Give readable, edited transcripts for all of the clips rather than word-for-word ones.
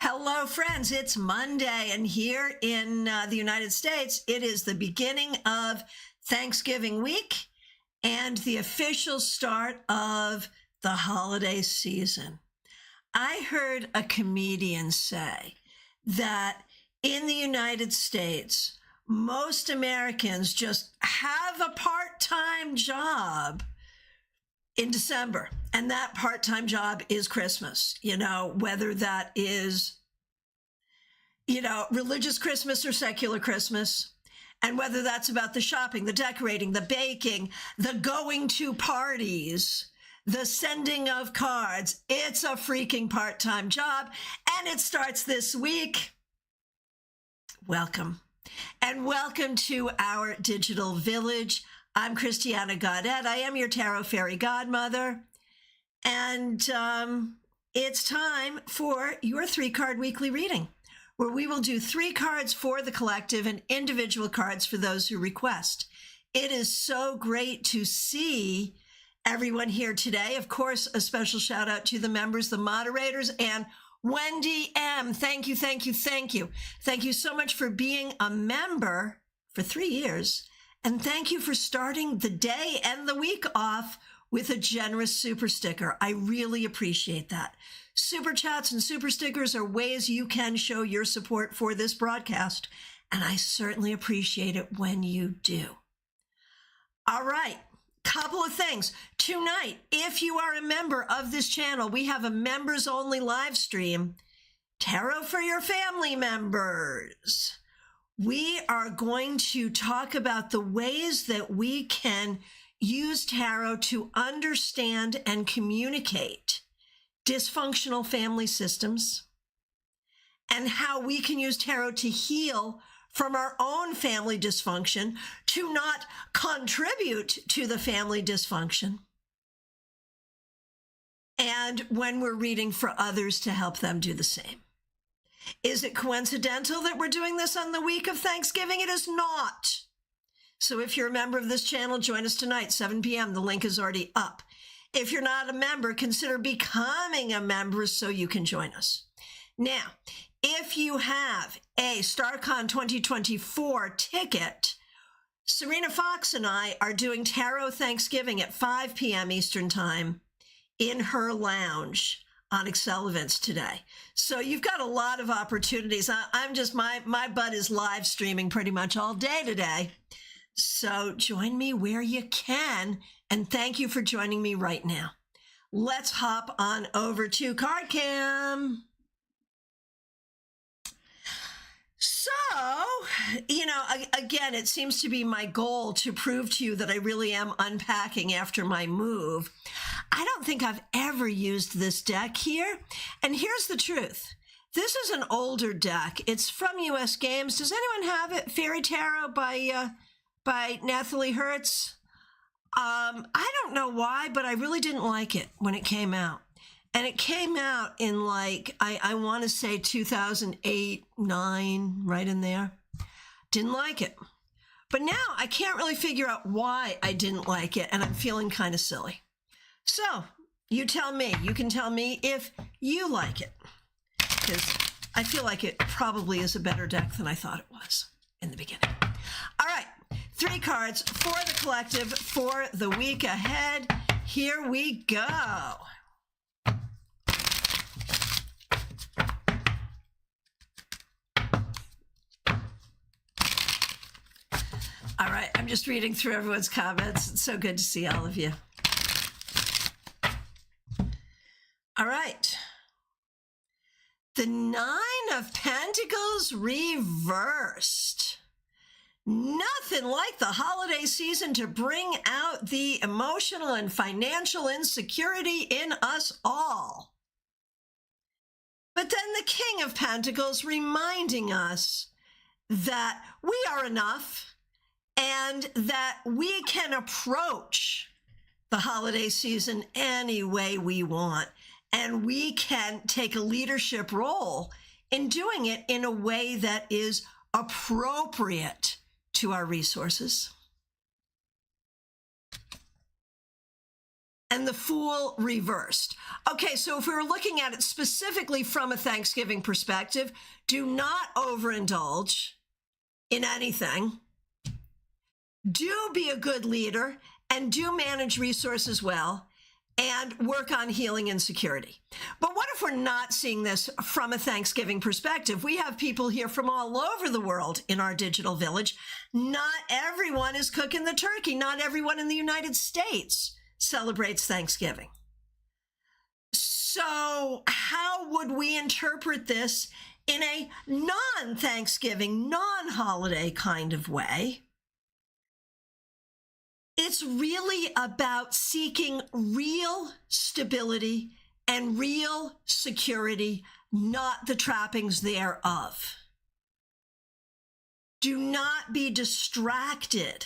Hello, friends. It's Monday, and here in the United States, it is the beginning of Thanksgiving week and the official start of the holiday season. I heard a comedian say that in the United States, most Americans just have a part-time job in December, and that part-time job is Christmas, whether that is, religious Christmas or secular Christmas, and whether that's about the shopping, the decorating, the baking, the going to parties, the sending of cards. It's a freaking part-time job, and it starts this week. Welcome, and welcome to our digital village. I'm Christiana Gaudet. I am your tarot fairy godmother. And it's time for your 3-card weekly reading, where we will do 3 cards for the collective and individual cards for those who request. It is so great to see everyone here today. Of course, a special shout out to the members, the moderators, and Wendy M. Thank you, thank you, thank you. Thank you so much for being a member for 3 years. And thank you for starting the day and the week off with a generous super sticker. I really appreciate that. Super chats and super stickers are ways you can show your support for this broadcast, and I certainly appreciate it when you do. All right, couple of things. Tonight, if you are a member of this channel, we have a members-only live stream, Tarot for Your Family Members. We are going to talk about the ways that we can use tarot to understand and communicate dysfunctional family systems and how we can use tarot to heal from our own family dysfunction to not contribute to the family dysfunction. And when we're reading for others to help them do the same. Is it coincidental that we're doing this on the week of Thanksgiving? It is not. So if you're a member of this channel, join us tonight, 7 p.m. The link is already up. If you're not a member, consider becoming a member so you can join us. Now, if you have a StaarCon 2024 ticket, Serena Fox and I are doing Tarot Thanksgiving at 5 p.m. Eastern Time in her lounge on Excel events today. So you've got a lot of opportunities. I'm just, my butt is live streaming pretty much all day today. So join me where you can. And thank you for joining me right now. Let's hop on over to CardCam. So, again, it seems to be my goal to prove to you that I really am unpacking after my move. I don't think I've ever used this deck here. And here's the truth. This is an older deck. It's from US Games. Does anyone have it? Fairy Tarot by Nathalie Hertz. I don't know why, but I really didn't like it when it came out. And it came out in I want to say 2008, 9, right in there. Didn't like it. But now I can't really figure out why I didn't like it, and I'm feeling kind of silly. So you tell me. You can tell me if you like it, because I feel like it probably is a better deck than I thought it was in the beginning. All right, 3 cards for the collective for the week ahead. Here we go. All right, I'm just reading through everyone's comments. It's so good to see all of you. All right. The 9 of Pentacles reversed. Nothing like the holiday season to bring out the emotional and financial insecurity in us all. But then the King of Pentacles reminding us that we are enough and that we can approach the holiday season any way we want. And we can take a leadership role in doing it in a way that is appropriate to our resources. and the fool reversed. Okay, so if we were looking at it specifically from a Thanksgiving perspective, do not overindulge in anything. Do be a good leader and do manage resources well and work on healing insecurity. But what if we're not seeing this from a Thanksgiving perspective? We have people here from all over the world in our digital village. Not everyone is cooking the turkey. Not everyone in the United States celebrates Thanksgiving. So how would we interpret this in a non-Thanksgiving, non-holiday kind of way? It's really about seeking real stability and real security, not the trappings thereof. Do not be distracted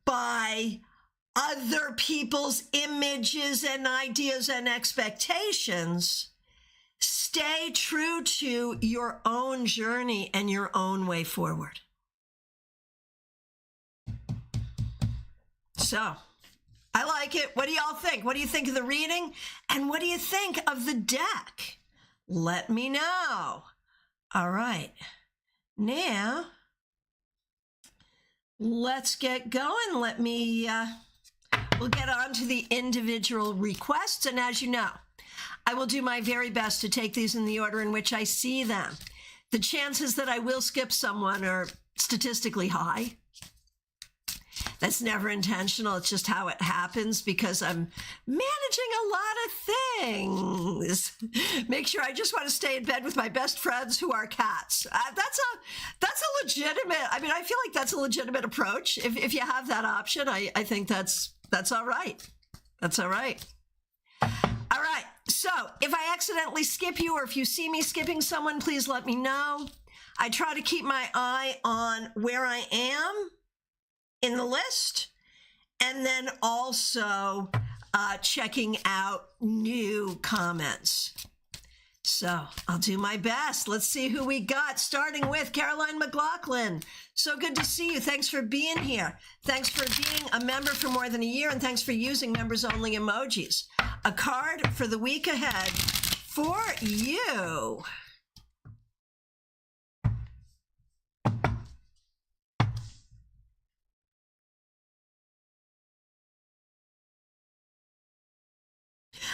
by other people's images and ideas and expectations. Stay true to your own journey and your own way forward. So, I like it. What do y'all think? What do you think of the reading? And what do you think of the deck? Let me know. All right. Now, let's get going. We'll get on to the individual requests. And as you know, I will do my very best to take these in the order in which I see them. The chances that I will skip someone are statistically high. That's never intentional. It's just how it happens because I'm managing a lot of things. Make sure I just want to stay in bed with my best friends who are cats. That's a legitimate, I mean, I feel like that's a legitimate approach. If you have that option, I think that's all right. That's all right. All right. So if I accidentally skip you or if you see me skipping someone, please let me know. I try to keep my eye on where I am in the list, and then also checking out new comments. So I'll do my best. Let's see who we got, starting with Caroline McLaughlin. So good to see you. Thanks for being here. Thanks for being a member for more than a year, and thanks for using members-only emojis. A card for the week ahead for you.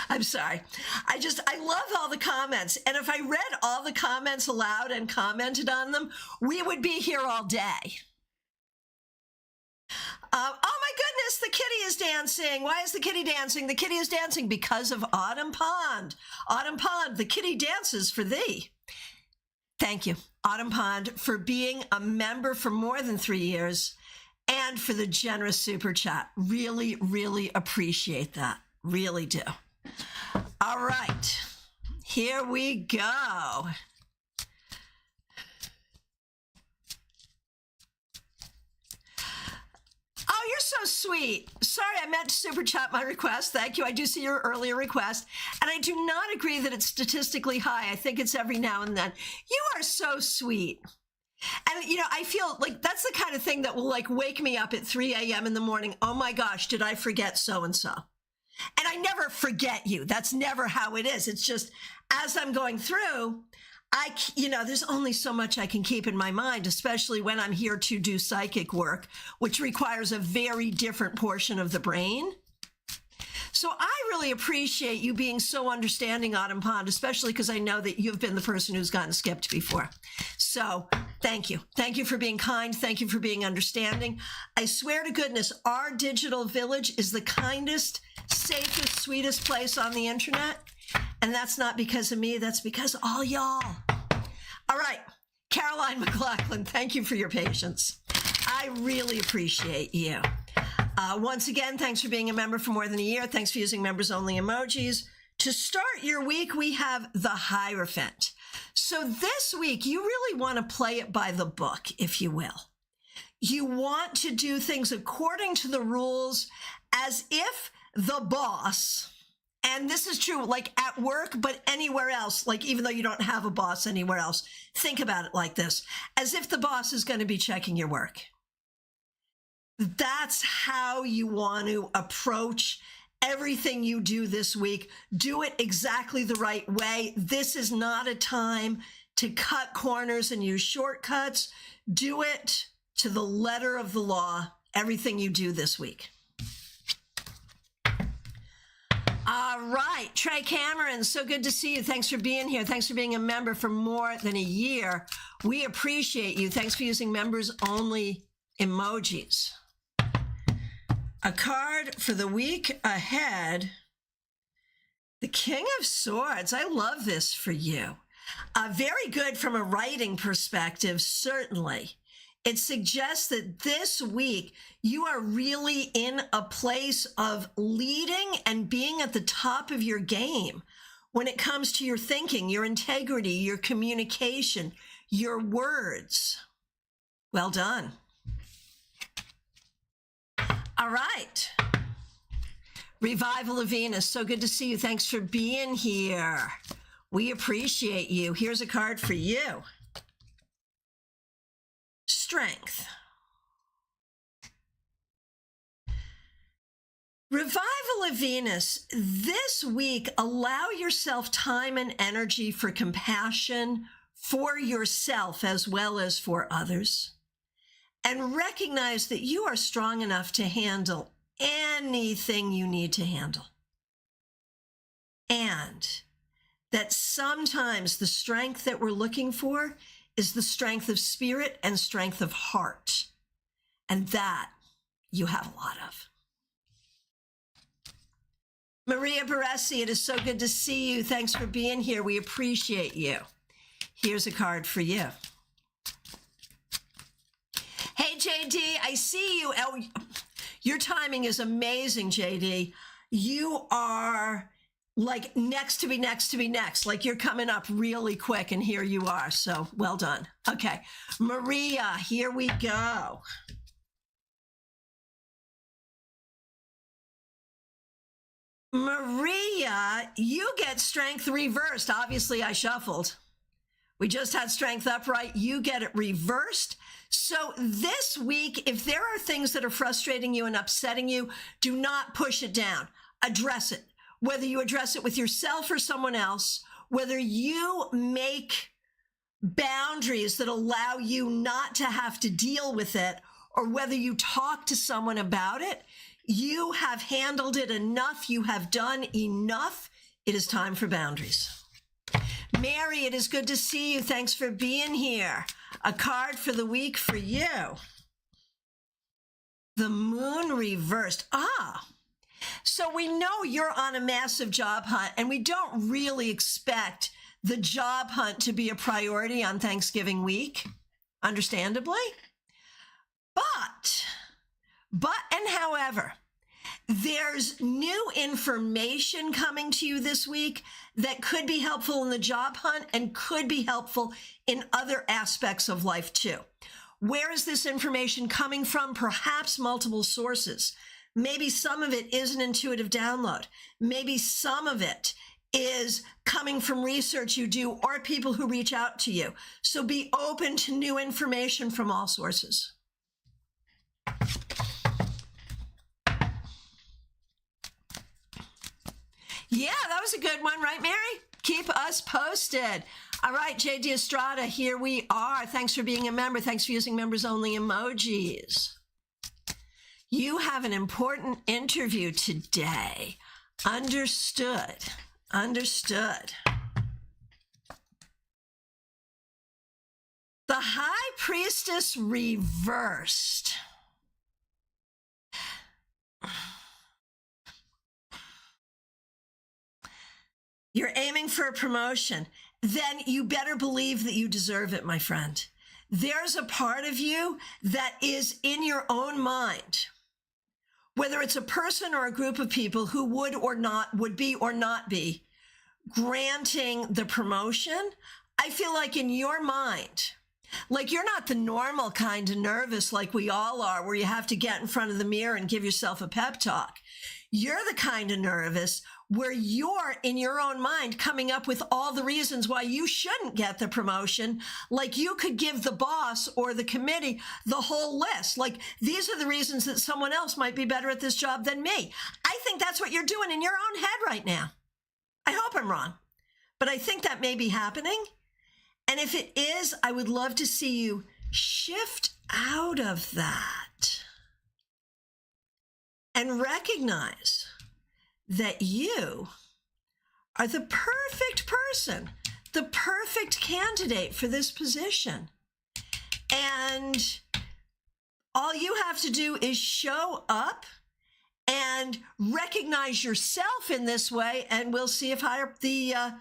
I'm sorry. I love all the comments. And if I read all the comments aloud and commented on them, we would be here all day. Oh my goodness, the kitty is dancing. Why is the kitty dancing? The kitty is dancing because of Autumn Pond. Autumn Pond, the kitty dances for thee. Thank you, Autumn Pond, for being a member for more than 3 years and for the generous super chat. Really, really appreciate that. Really do. All right, here we go. Oh, you're so sweet. Sorry, I meant to super chat my request. Thank you. I do see your earlier request. And I do not agree that it's statistically high. I think it's every now and then. You are so sweet. And, you know, I feel like that's the kind of thing that will like wake me up at 3 a.m. in the morning. Oh my gosh, did I forget so-and-so? And I never forget you. That's never how it is. It's just as I'm going through, there's only so much I can keep in my mind, especially when I'm here to do psychic work, which requires a very different portion of the brain. So I really appreciate you being so understanding, Autumn Pond, especially because I know that you've been the person who's gotten skipped before. So thank you. Thank you for being kind. Thank you for being understanding. I swear to goodness, our digital village is the kindest, safest, sweetest place on the internet. And that's not because of me. That's because of all y'all. All right. Caroline McLaughlin, thank you for your patience. I really appreciate you. Once again, thanks for being a member for more than a year. Thanks for using members-only emojis. To start your week, we have the Hierophant. So this week, you really want to play it by the book, if you will. You want to do things according to the rules as if the boss, and this is true like at work, but anywhere else, like even though you don't have a boss anywhere else, think about it like this, as if the boss is going to be checking your work. That's how you want to approach Everything you do this week, do it exactly the right way. This is not a time to cut corners and use shortcuts. Do it to the letter of the law, everything you do this week. All right, Trey Cameron, so good to see you. Thanks for being here. Thanks for being a member for more than a year. We appreciate you. Thanks for using members-only emojis. A card for the week ahead. The King of Swords. I love this for you. Very good from a writing perspective, certainly. It suggests that this week you are really in a place of leading and being at the top of your game when it comes to your thinking, your integrity, your communication, your words. Well done. All right. Revival of Venus. So good to see you. Thanks for being here. We appreciate you. Here's a card for you. Strength. Revival of Venus. This week, allow yourself time and energy for compassion for yourself as well as for others. And recognize that you are strong enough to handle anything you need to handle. And that sometimes the strength that we're looking for is the strength of spirit and strength of heart. And that you have a lot of. Maria Baresi, it is so good to see you. Thanks for being here. We appreciate you. Here's a card for you. Hey, JD, I see you. Oh, your timing is amazing, JD. You are like next to be next. Like you're coming up really quick, and here you are. So well done. Okay, Maria, here we go. Maria, you get strength reversed. Obviously, I shuffled. We just had strength upright. You get it reversed. So this week, if there are things that are frustrating you and upsetting you, do not push it down. Address it. Whether you address it with yourself or someone else, whether you make boundaries that allow you not to have to deal with it, or whether you talk to someone about it, you have handled it enough. You have done enough. It is time for boundaries. Mary, it is good to see you. Thanks for being here. A card for the week for you. The Moon reversed. So we know you're on a massive job hunt, and we don't really expect the job hunt to be a priority on Thanksgiving week, understandably. However, there's new information coming to you this week that could be helpful in the job hunt and could be helpful in other aspects of life too. Where is this information coming from? Perhaps multiple sources. Maybe some of it is an intuitive download. Maybe some of it is coming from research you do or people who reach out to you. So be open to new information from all sources. Yeah, that was a good one, right, Mary? Keep us posted. All right, JD Estrada, here we are. Thanks for being a member. Thanks for using members-only emojis. You have an important interview today. Understood. Understood. The High Priestess reversed. You're aiming for a promotion. Then you better believe that you deserve it, my friend. There's a part of you that is in your own mind, whether it's a person or a group of people who would be or not be granting the promotion. I feel like in your mind, like you're not the normal kind of nervous like we all are, where you have to get in front of the mirror and give yourself a pep talk. You're the kind of nervous where you're in your own mind coming up with all the reasons why you shouldn't get the promotion. Like you could give the boss or the committee the whole list. Like, these are the reasons that someone else might be better at this job than me. I think that's what you're doing in your own head right now. I hope I'm wrong, but I think that may be happening. And if it is, I would love to see you shift out of that and recognize that you are the perfect person, the perfect candidate for this position. And all you have to do is show up and recognize yourself in this way, and we'll see if the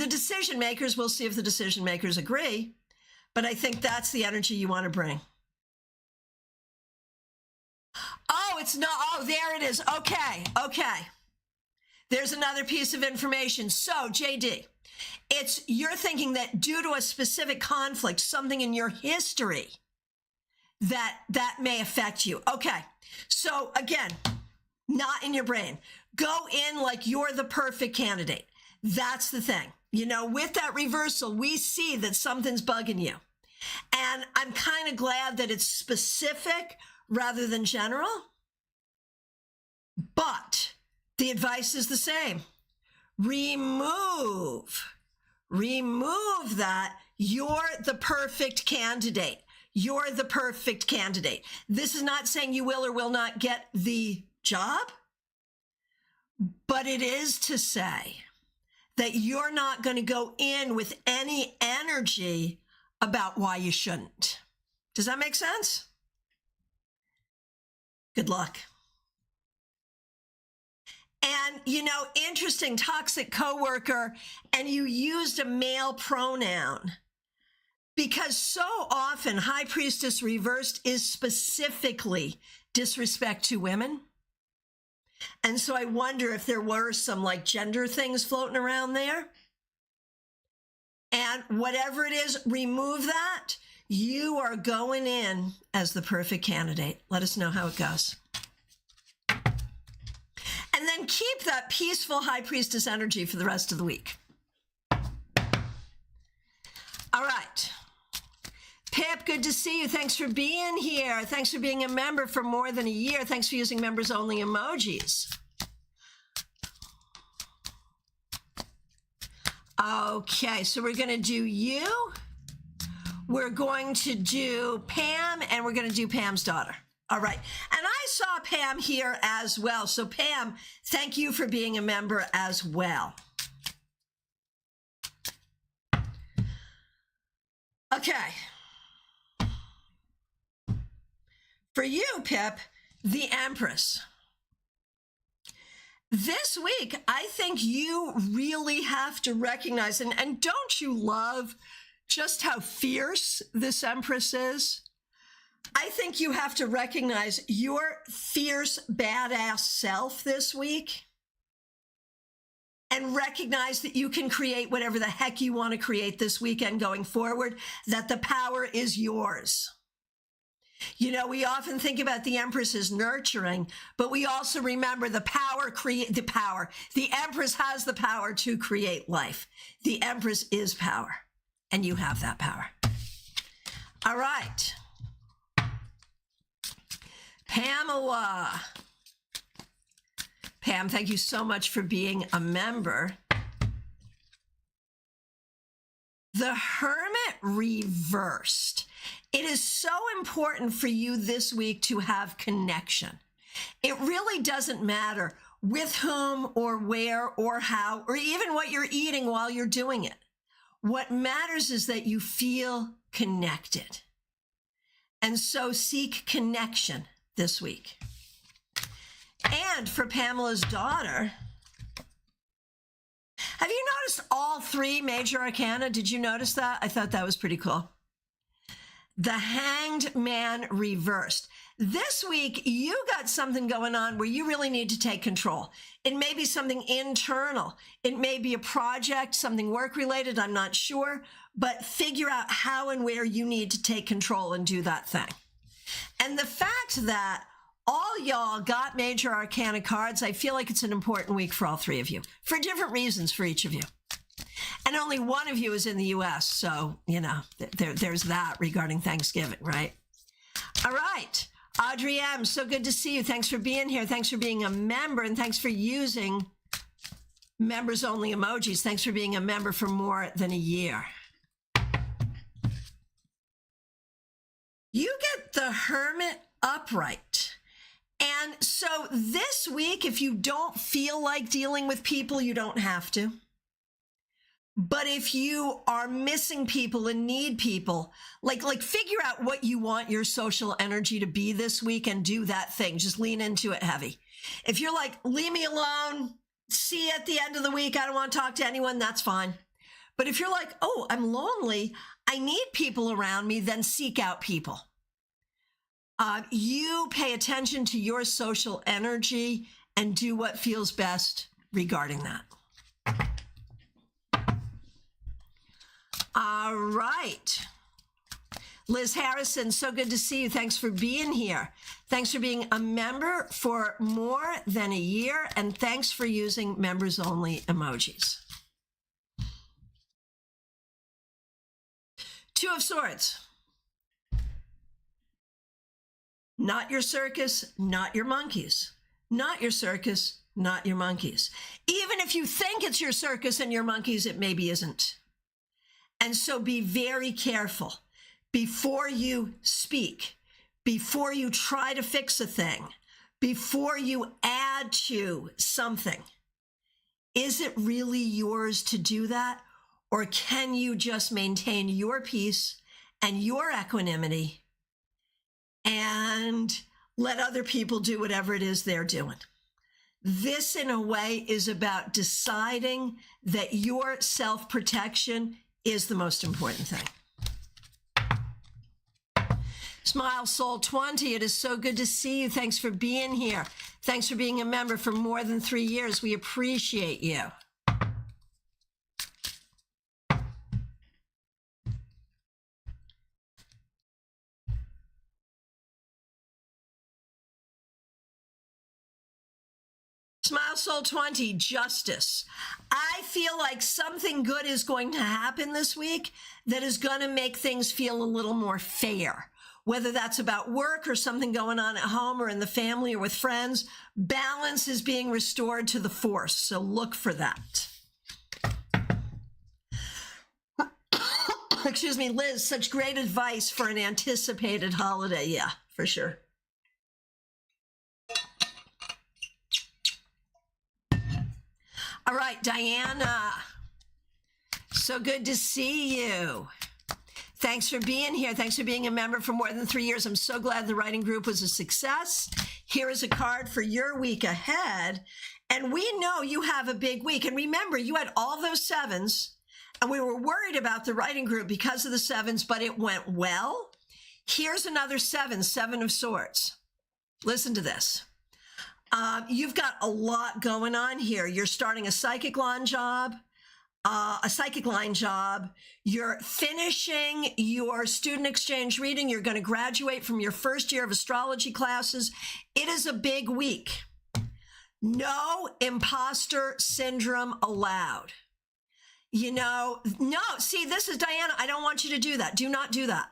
decision makers, we'll see if the decision makers agree. But I think that's the energy you want to bring. Oh, it's not. Oh, there it is. Okay. There's another piece of information. So, JD, you're thinking that due to a specific conflict, something in your history, that may affect you. Okay. So again, not in your brain. Go in like you're the perfect candidate. That's the thing. With that reversal, we see that something's bugging you. And I'm kind of glad that it's specific rather than general. But the advice is the same. Remove that. You're the perfect candidate. You're the perfect candidate. This is not saying you will or will not get the job, but it is to say that you're not going to go in with any energy about why you shouldn't. Does that make sense? Good luck. And, interesting, toxic coworker, and you used a male pronoun. Because so often High Priestess reversed is specifically disrespect to women. And so I wonder if there were some gender things floating around there. And whatever it is, remove that. You are going in as the perfect candidate. Let us know how it goes. And then keep that peaceful High Priestess energy for the rest of the week. All right. Pip, good to see you. Thanks for being here. Thanks for being a member for more than a year. Thanks for using members only emojis. Okay, so we're going to do you. We're going to do Pam, and we're going to do Pam's daughter. All right. And I saw Pam here as well. So Pam, thank you for being a member as well. Okay. For you, Pip, the Empress. This week, I think you really have to recognize, and don't you love just how fierce this Empress is? I think you have to recognize your fierce, badass self this week and recognize that you can create whatever the heck you want to create this weekend going forward, that the power is yours. We often think about the Empress as nurturing, but we also remember the power. The Empress has the power to create life. The Empress is power, and you have that power. All right. Pamela. Pam, thank you so much for being a member. The Hermit reversed. It is so important for you this week to have connection. It really doesn't matter with whom or where or how, or even what you're eating while you're doing it. What matters is that you feel connected. And so seek connection this week. And for Pamela's daughter, have you noticed all three major arcana? Did you notice that? I thought that was pretty cool. The Hanged Man reversed. This week, you got something going on where you really need to take control. It may be something internal. It may be a project, something work-related, I'm not sure. But figure out how and where you need to take control and do that thing. And the fact that All y'all got major arcana cards. I feel like it's an important week for all three of you, for different reasons for each of you. And only one of you is in the U.S., so, you know, there's that regarding Thanksgiving, right? All right. Audrey M., so good to see you. Thanks for being here. Thanks for being a member, and thanks for using members-only emojis. Thanks for being a member for more than a year. You get the Hermit upright. And so this week, if you don't feel like dealing with people, you don't have to. But if you are missing people and need people, like figure out what you want your social energy to be this week and do that thing. Just lean into it heavy. If you're like, leave me alone, see you at the end of the week, I don't want to talk to anyone, that's fine. But if you're like, oh, I'm lonely, I need people around me, then seek out people. You pay attention to your social energy and do what feels best regarding that. All right. Liz Harrison, so good to see you. Thanks for being here. Thanks for being a member for more than a year, and thanks for using members-only emojis. Two of Swords. Not your circus, not your monkeys. Not your circus, not your monkeys. Even if you think it's your circus and your monkeys, it maybe isn't. And so be very careful before you speak, before you try to fix a thing, before you add to something. Is it really yours to do that? Or can you just maintain your peace and your equanimity and let other people do whatever it is they're doing? This, in a way, is about deciding that your self-protection is the most important thing. Smile Soul 20, it is so good to see you. Thanks for being here. Thanks for being a member for more than 3 years. We appreciate you. Smile Soul 20, justice. I feel like something good is going to happen this week that is going to make things feel a little more fair. Whether that's about work or something going on at home or in the family or with friends, balance is being restored to the force. So look for that. Excuse me, Liz, such great advice for an anticipated holiday. Yeah, for sure. All right, Diana, so good to see you. Thanks for being here. Thanks for being a member for more than 3 years. I'm so glad the writing group was a success. Here is a card for your week ahead. And we know you have a big week. And remember, you had all those sevens, and we were worried about the writing group because of the sevens, but it went well. Here's another seven, Seven of Swords. Listen to this. You've got a lot going on here. You're starting a psychic line job. You're finishing your student exchange reading. You're going to graduate from your first year of astrology classes. It is a big week. No imposter syndrome allowed. You know, no, see, this is Diana. I don't want you to do that. Do not do that.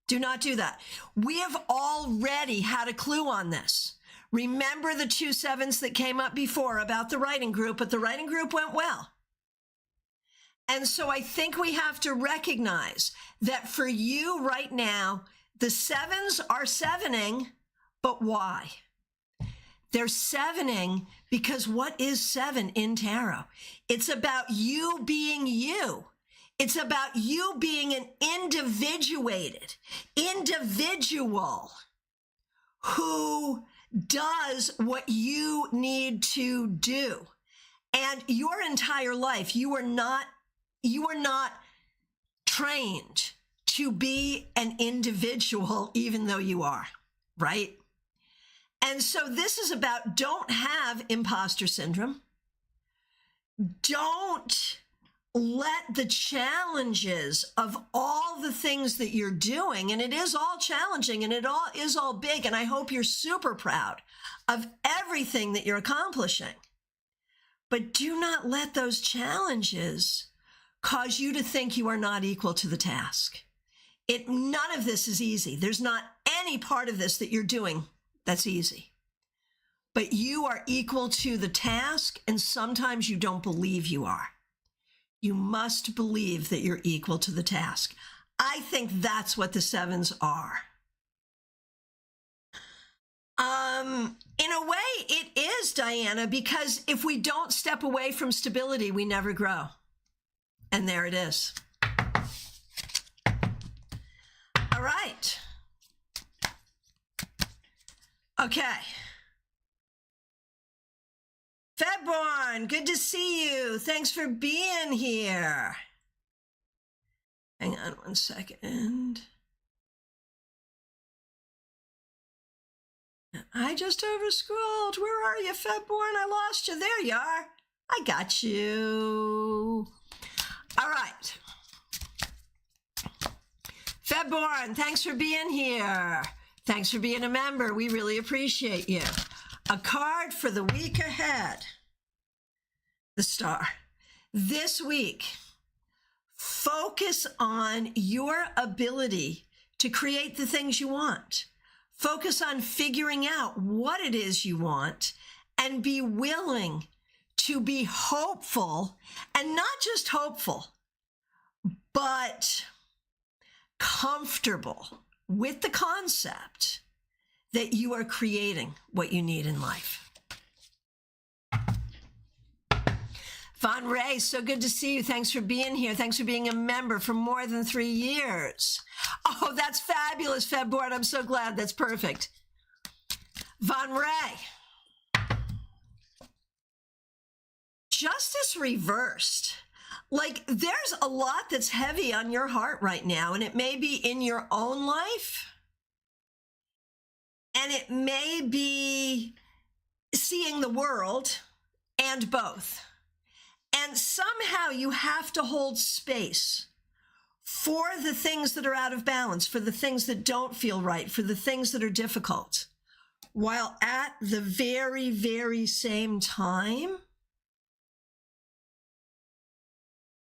Do not do that. We have already had a clue on this. Remember the 2 sevens that came up before about the writing group, but the writing group went well. And so I think we have to recognize that for you right now, the sevens are sevening, but why? They're sevening because what is seven in tarot? It's about you being you. It's about you being an individual who does what you need to do. And your entire life, you are not trained to be an individual, even though you are, right? And so this is about, don't have imposter syndrome. Don't let the challenges of all the things that you're doing, and it is all challenging and it all is all big, and I hope you're super proud of everything that you're accomplishing. But do not let those challenges cause you to think you are not equal to the task. None of this is easy. There's not any part of this that you're doing that's easy. But you are equal to the task, and sometimes you don't believe you are. You must believe that you're equal to the task. I think that's what the sevens are. In a way, it is, Diana, because if we don't step away from stability, we never grow. And there it is. All right. Okay. Febborn, good to see you. Thanks for being here. Hang on one second. I just overscrolled. Where are you, Febborn? I lost you. There you are. I got you. All right. Febborn, thanks for being here. Thanks for being a member. We really appreciate you. A card for the week ahead. The Star. This week, focus on your ability to create the things you want. Focus on figuring out what it is you want and be willing to be hopeful, and not just hopeful, but comfortable with the concept that you are creating what you need in life. Von Ray, so good to see you. Thanks for being here. Thanks for being a member for more than 3 years. Oh, that's fabulous, Febborn. I'm so glad. That's perfect. Von Ray. Justice reversed. Like, there's a lot that's heavy on your heart right now, and it may be in your own life, and it may be seeing the world, and both. And somehow you have to hold space for the things that are out of balance, for the things that don't feel right, for the things that are difficult, while at the very, very same time,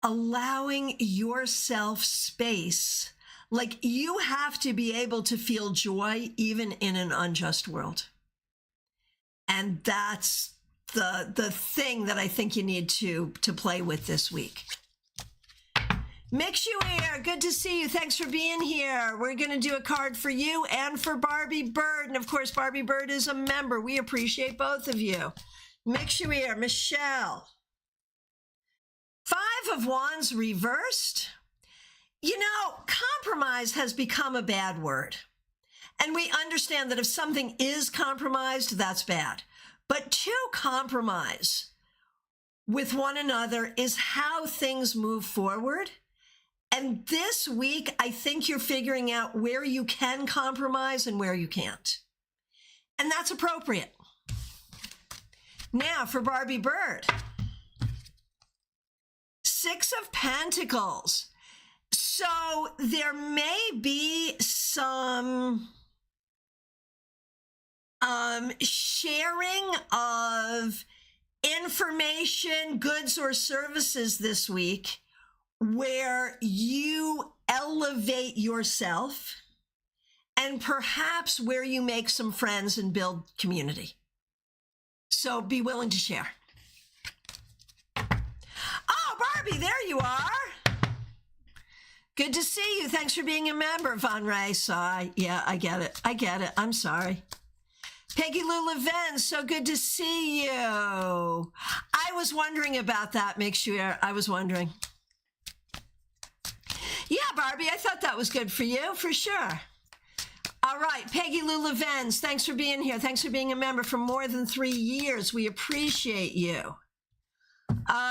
allowing yourself space. Like, you have to be able to feel joy even in an unjust world. And that's the thing that I think you need to play with this week. Mix you here. Good to see you. Thanks for being here. We're going to do a card for you and for Barbie Bird. And of course, Barbie Bird is a member. We appreciate both of you. Mix you here. Michelle. 5 of Wands reversed. You know, compromise has become a bad word. And we understand that if something is compromised, that's bad. But to compromise with one another is how things move forward. And this week, I think you're figuring out where you can compromise and where you can't. And that's appropriate. Now for Barbie Bird. 6 of Pentacles. So there may be some sharing of information, goods, or services this week where you elevate yourself and perhaps where you make some friends and build community. So be willing to share. Oh, Barbie, there you are. Good to see you. Thanks for being a member, Von Ray. Yeah, I get it. I'm sorry. Peggy Lou Leven, so good to see you. I was wondering about that, make sure. I was wondering. Yeah, Barbie, I thought that was good for you, for sure. All right, Peggy Lou Levens, thanks for being here. Thanks for being a member for more than 3 years. We appreciate you.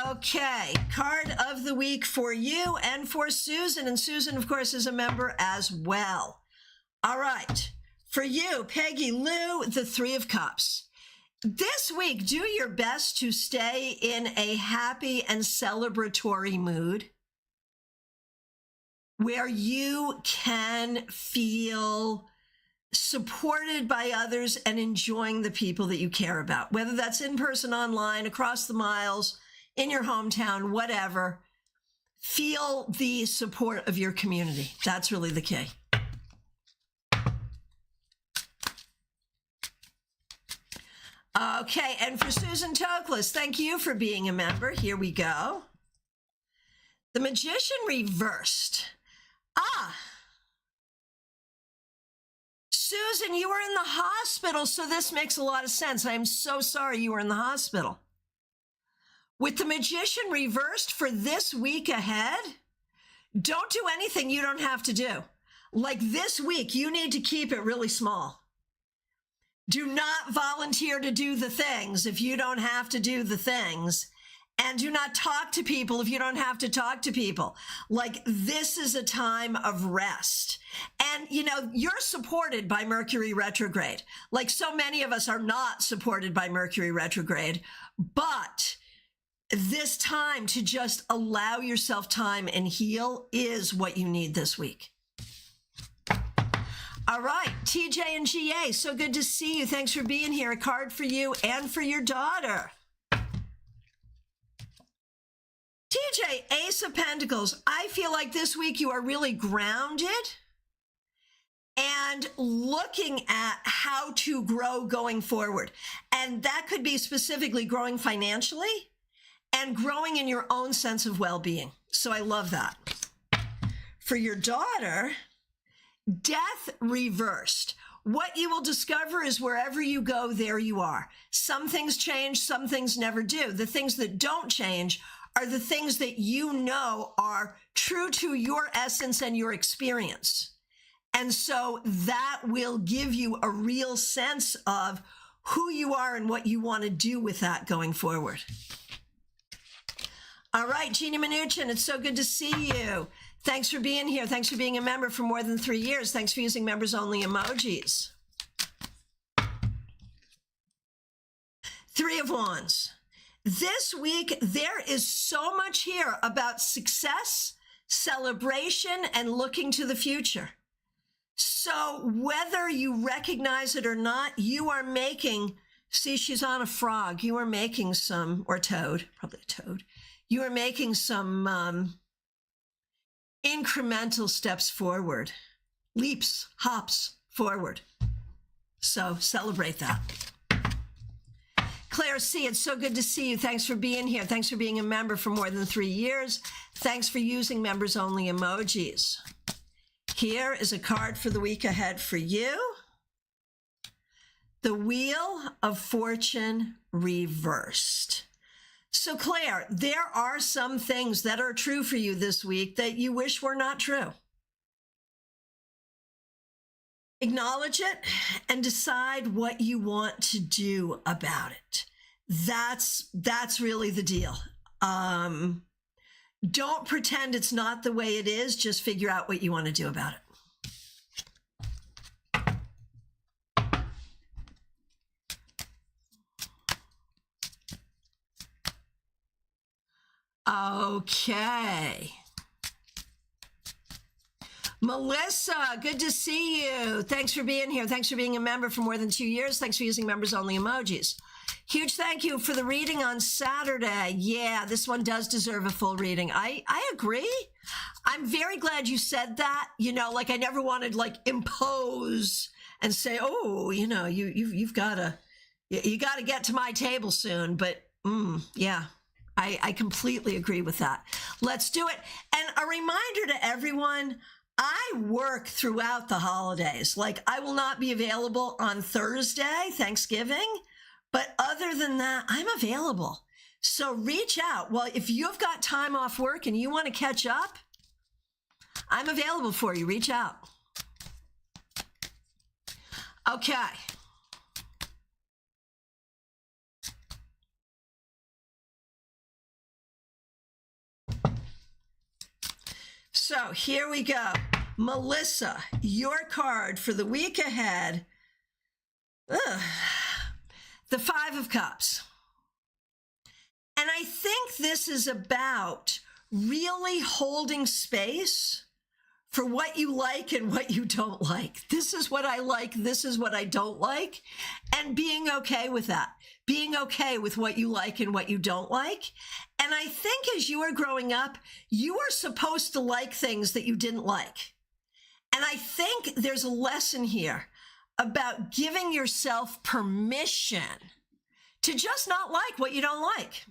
Okay, card of the week for you and for Susan. And Susan, of course, is a member as well. All right. For you, Peggy Lou, the 3 of Cups. This week, do your best to stay in a happy and celebratory mood where you can feel supported by others and enjoying the people that you care about, whether that's in person, online, across the miles, in your hometown, whatever. Feel the support of your community. That's really the key. Okay, and for Susan Toklas, thank you for being a member. Here we go. The Magician reversed. Susan, you were in the hospital, so this makes a lot of sense. I am so sorry you were in the hospital. With the Magician reversed for this week ahead, don't do anything you don't have to do. Like this week, you need to keep it really small. Do not volunteer to do the things if you don't have to do the things. And do not talk to people if you don't have to talk to people. Like, this is a time of rest. And, you know, you're supported by Mercury retrograde. Like, so many of us are not supported by Mercury retrograde. But this time to just allow yourself time and heal is what you need this week. All right, TJ and GA, so good to see you. Thanks for being here. A card for you and for your daughter. TJ, Ace of Pentacles, I feel like this week you are really grounded and looking at how to grow going forward. And that could be specifically growing financially and growing in your own sense of well-being. So I love that. For your daughter, Death reversed. What you will discover is wherever you go, there you are. Some things change, some things never do. The things that don't change are the things that you know are true to your essence and your experience. And so that will give you a real sense of who you are and what you want to do with that going forward. All right, Jeannie Mnuchin, it's so good to see you. Thanks for being here. Thanks for being a member for more than 3 years. Thanks for using members-only emojis. Three of Wands. This week, there is so much here about success, celebration, and looking to the future. So whether you recognize it or not, you are making, see, she's on a frog. You are making some, or toad, probably a toad. You are making some incremental steps forward, leaps, hops forward. So celebrate that. Claire C., it's so good to see you. Thanks for being here. Thanks for being a member for more than 3 years. Thanks for using members-only emojis. Here is a card for the week ahead for you. The Wheel of Fortune reversed. So Claire, there are some things that are true for you this week that you wish were not true. Acknowledge it and decide what you want to do about it. That's really the deal. Don't pretend it's not the way it is. Just figure out what you want to do about it. Okay. Melissa, good to see you. Thanks for being here. Thanks for being a member for more than 2 years. Thanks for using members-only emojis. Huge thank you for the reading on Saturday. Yeah, this one does deserve a full reading. I agree. I'm very glad you said that. You know, like I never wanted to like impose and say, oh, you know, you've got to get to my table soon. But yeah. I completely agree with that. Let's do it. And a reminder to everyone, I work throughout the holidays. Like I will not be available on Thursday, Thanksgiving, but other than that, I'm available. So reach out. Well, if you've got time off work and you want to catch up, I'm available for you. Reach out. Okay. So here we go. Melissa, your card for the week ahead. The the Five of Cups. And I think this is about really holding space for what you like and what you don't like. This is what I like. This is what I don't like. And being okay with that. Being okay with what you like and what you don't like. And I think as you are growing up, you are supposed to like things that you didn't like. And I think there's a lesson here about giving yourself permission to just not like what you don't like.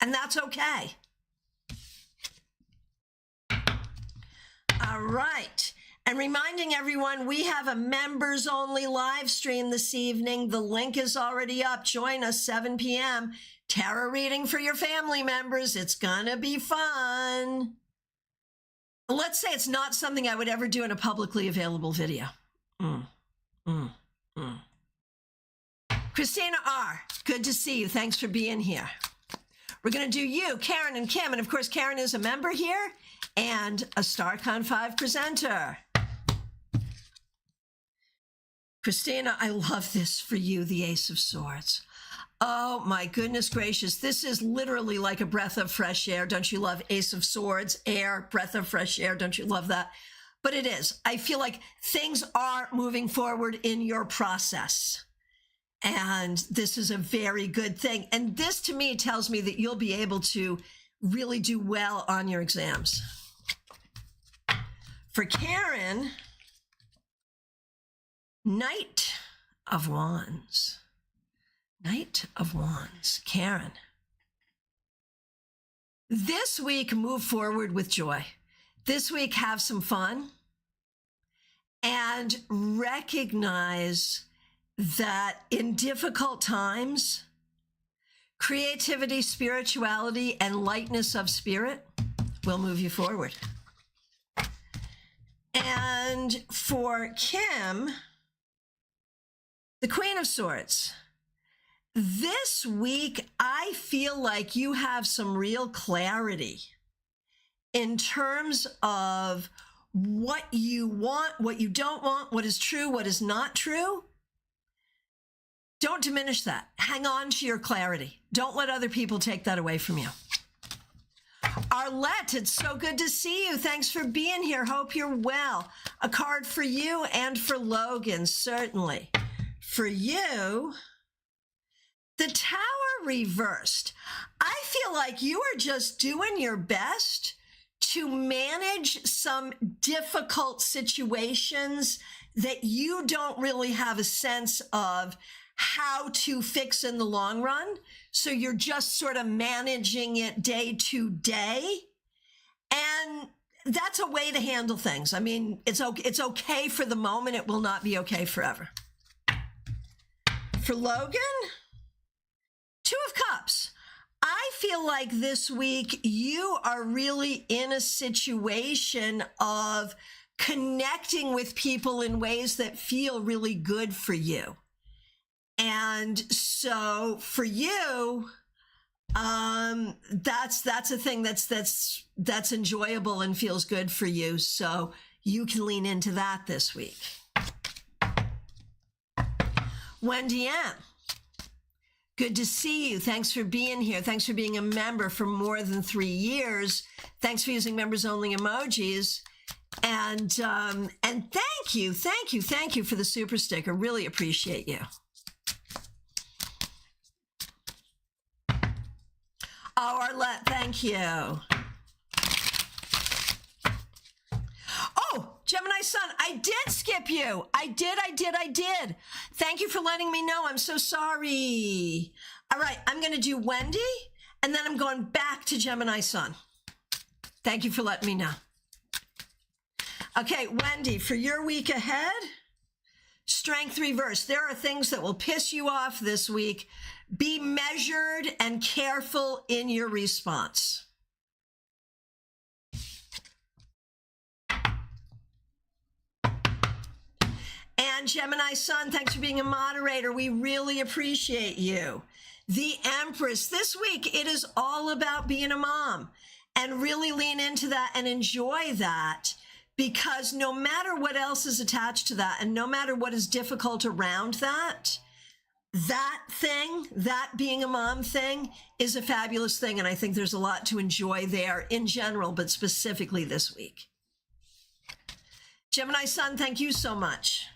And that's okay. All right. And reminding everyone, we have a members only live stream this evening. The link is already up. Join us 7 p.m. Tarot reading for your family members. It's going to be fun. Let's say it's not something I would ever do in a publicly available video. Christina R., good to see you. Thanks for being here. We're going to do you, Karen, and Kim. And of course, Karen is a member here and a StaarCon 5 presenter. Christina, I love this for you, the Ace of Swords. Oh, my goodness gracious. This is literally like a breath of fresh air. Don't you love Ace of Swords, air, breath of fresh air? Don't you love that? But it is. I feel like things are moving forward in your process. And this is a very good thing. And this, to me, tells me that you'll be able to really do well on your exams. For Karen, Knight of Wands. Knight of Wands. Karen. This week, move forward with joy. This week, have some fun. And recognize that in difficult times, creativity, spirituality, and lightness of spirit will move you forward. And for Kim, the Queen of Swords. This week, I feel like you have some real clarity in terms of what you want, what you don't want, what is true, what is not true. Don't diminish that. Hang on to your clarity. Don't let other people take that away from you. Arlette, it's so good to see you. Thanks for being here. Hope you're well. A card for you and for Logan, certainly. For you, the Tower reversed. I feel like you are just doing your best to manage some difficult situations that you don't really have a sense of how to fix in the long run. So you're just sort of managing it day to day. And that's a way to handle things. I mean, it's okay for the moment. It will not be okay forever. For Logan, Two of Cups. I feel like this week you are really in a situation of connecting with people in ways that feel really good for you. And so for you, that's a thing that's enjoyable and feels good for you. So you can lean into that this week. Wendy M., good to see you. Thanks for being here. Thanks for being a member for more than 3 years. Thanks for using members only emojis. And thank you for the super sticker. Really appreciate you. Oh, Arlette, thank you. Oh, Gemini Sun, I did skip you. I did. Thank you for letting me know. I'm so sorry. All right, I'm going to do Wendy, and then I'm going back to Gemini Sun. Thank you for letting me know. Okay, Wendy, for your week ahead, Strength reverse. There are things that will piss you off this week. Be measured and careful in your response. And Gemini Sun, thanks for being a moderator. We really appreciate you. The Empress, this week, it is all about being a mom, and really lean into that and enjoy that, because no matter what else is attached to that, and no matter what is difficult around that, that being a mom thing is a fabulous thing. And I think there's a lot to enjoy there in general, but specifically this week. Gemini Sun, thank you so much.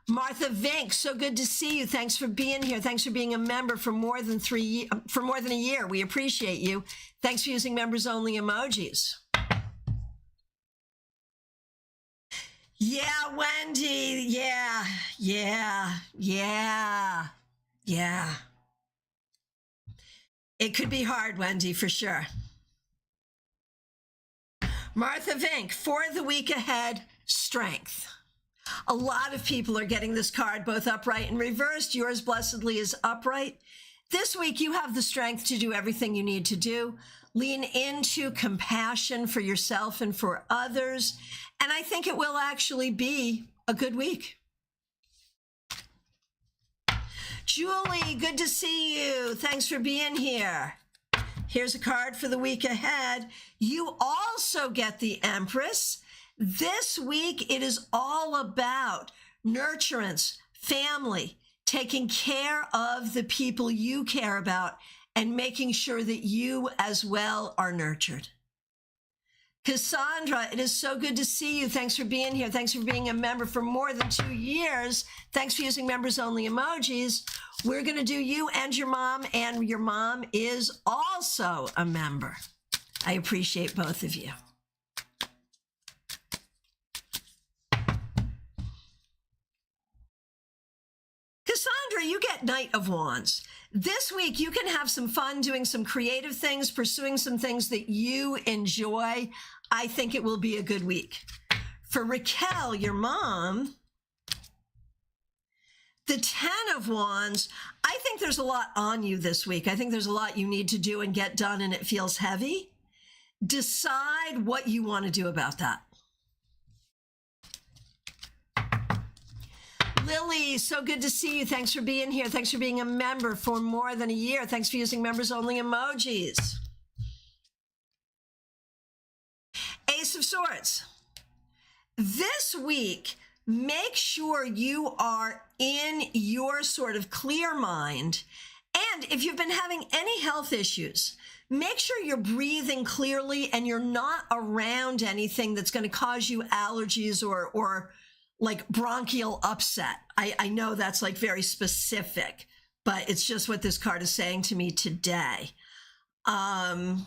Martha Vink, so good to see you. Thanks for being here. Thanks for being a member for more than a year. We appreciate you. Thanks for using members only emojis. Yeah, Wendy. Yeah. It could be hard, Wendy, for sure. Martha Vink, for the week ahead, strength. A lot of people are getting this card both upright and reversed. Yours blessedly is upright. This week, you have the strength to do everything you need to do. Lean into compassion for yourself and for others. And I think it will actually be a good week. Julie, good to see you. Thanks for being here. Here's a card for the week ahead. You also get the Empress. This week, it is all about nurturance, family, taking care of the people you care about, and making sure that you as well are nurtured. Cassandra, it is so good to see you. Thanks for being here. Thanks for being a member for more than 2 years. Thanks for using members only emojis. We're going to do you and your mom is also a member. I appreciate both of you. Cassandra, you get Knight of Wands. This week, you can have some fun doing some creative things, pursuing some things that you enjoy. I think it will be a good week. For Raquel, your mom, the 10 of Wands, I think there's a lot on you this week. I think there's a lot you need to do and get done, and it feels heavy. Decide what you want to do about that. Lily, so good to see you. Thanks for being here. Thanks for being a member for more than a year. Thanks for using members only emojis. Ace of Swords. This week, make sure you are in your sort of clear mind. And if you've been having any health issues, make sure you're breathing clearly and you're not around anything that's going to cause you allergies or like bronchial upset. I know that's like very specific, but it's just what this card is saying to me today. And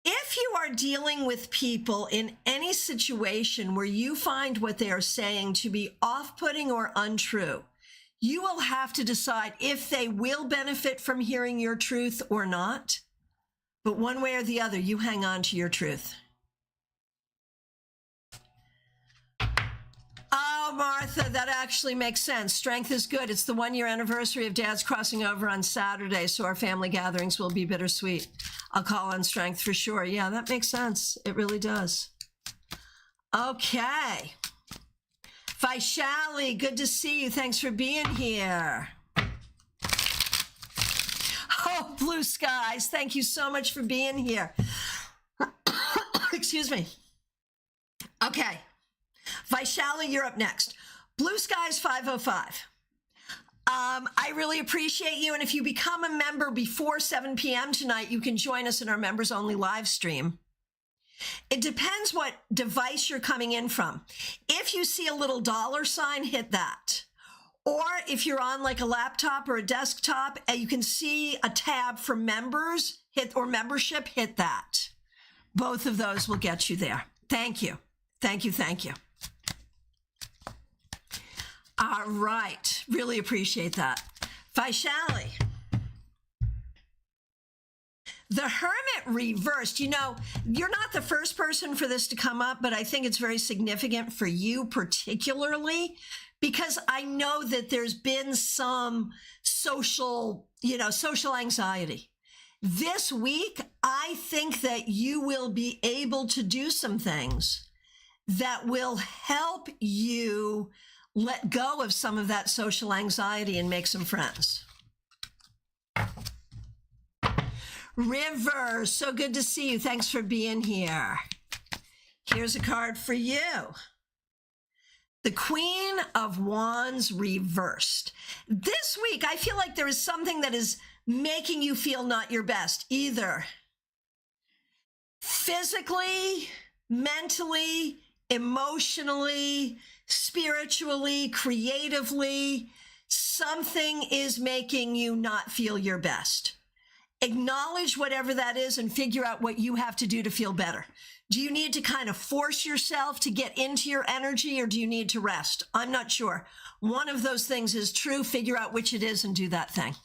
if you are dealing with people in any situation where you find what they are saying to be off-putting or untrue, you will have to decide if they will benefit from hearing your truth or not. But one way or the other, you hang on to your truth. Oh, Martha, that actually makes sense. Strength is good. It's the 1-year anniversary of Dad's crossing over on Saturday, so our family gatherings will be bittersweet. I'll call on strength for sure. Yeah, that makes sense. It really does. Okay. Vaishali, good to see you. Thanks for being here. Oh, blue skies. Thank you so much for being here. Excuse me. Okay. Vaishali, you're up next. Blue Skies 505. I really appreciate you. And if you become a member before 7 p.m. tonight, you can join us in our members only live stream. It depends what device you're coming in from. If you see a little $sign, hit that. Or if you're on like a laptop or a desktop and you can see a tab for members, or membership, hit that. Both of those will get you there. Thank you. Thank you. Thank you. All right. Really appreciate that. Vaishali. The Hermit reversed. You know, you're not the first person for this to come up, but I think it's very significant for you particularly because I know that there's been some social anxiety. This week, I think that you will be able to do some things that will help you let go of some of that social anxiety and make some friends. River, so good to see you. Thanks for being here. Here's a card for you. The Queen of Wands reversed. This week, I feel like there is something that is making you feel not your best, either physically, mentally, emotionally, spiritually, creatively. Something is making you not feel your best. Acknowledge whatever that is and figure out what you have to do to feel better. Do you need to kind of force yourself to get into your energy, or do you need to rest? I'm not sure. One of those things is true. Figure out which it is and do that thing.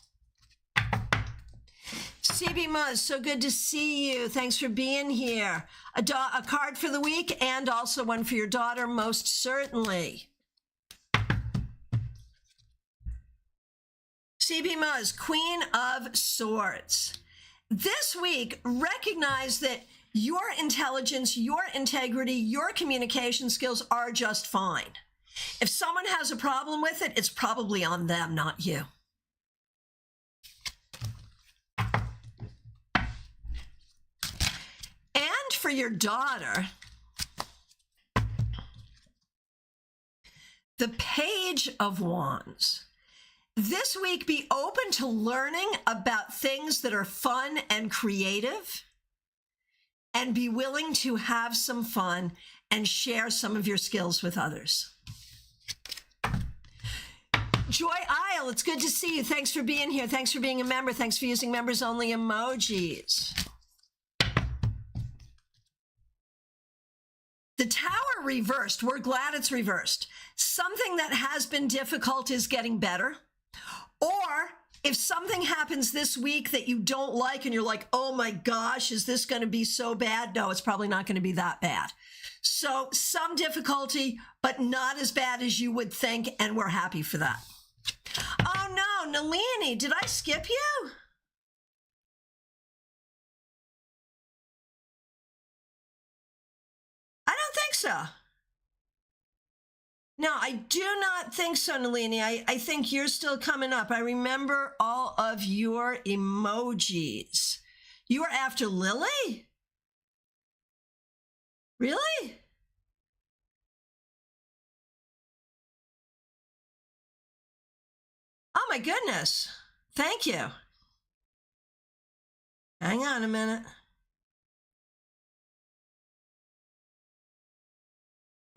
CB Muzz, so good to see you. Thanks for being here. A card for the week and also one for your daughter, most certainly. CB Muzz, Queen of Swords. This week, recognize that your intelligence, your integrity, your communication skills are just fine. If someone has a problem with it, it's probably on them, not you. And for your daughter, the Page of Wands. This week, be open to learning about things that are fun and creative, and be willing to have some fun and share some of your skills with others. Joy Isle, it's good to see you. Thanks for being here. Thanks for being a member. Thanks for using members only emojis. The Tower reversed. We're glad it's reversed. Something that has been difficult is getting better. Or if something happens this week that you don't like and you're like, oh my gosh, is this going to be so bad? No, it's probably not going to be that bad. So some difficulty, but not as bad as you would think, and we're happy for that. Oh no, Nalini, did I skip you? I don't think so. No, I do not think so, Nalini. I think you're still coming up. I remember all of your emojis. You were after Lily? Really? Oh my goodness. Thank you. Hang on a minute.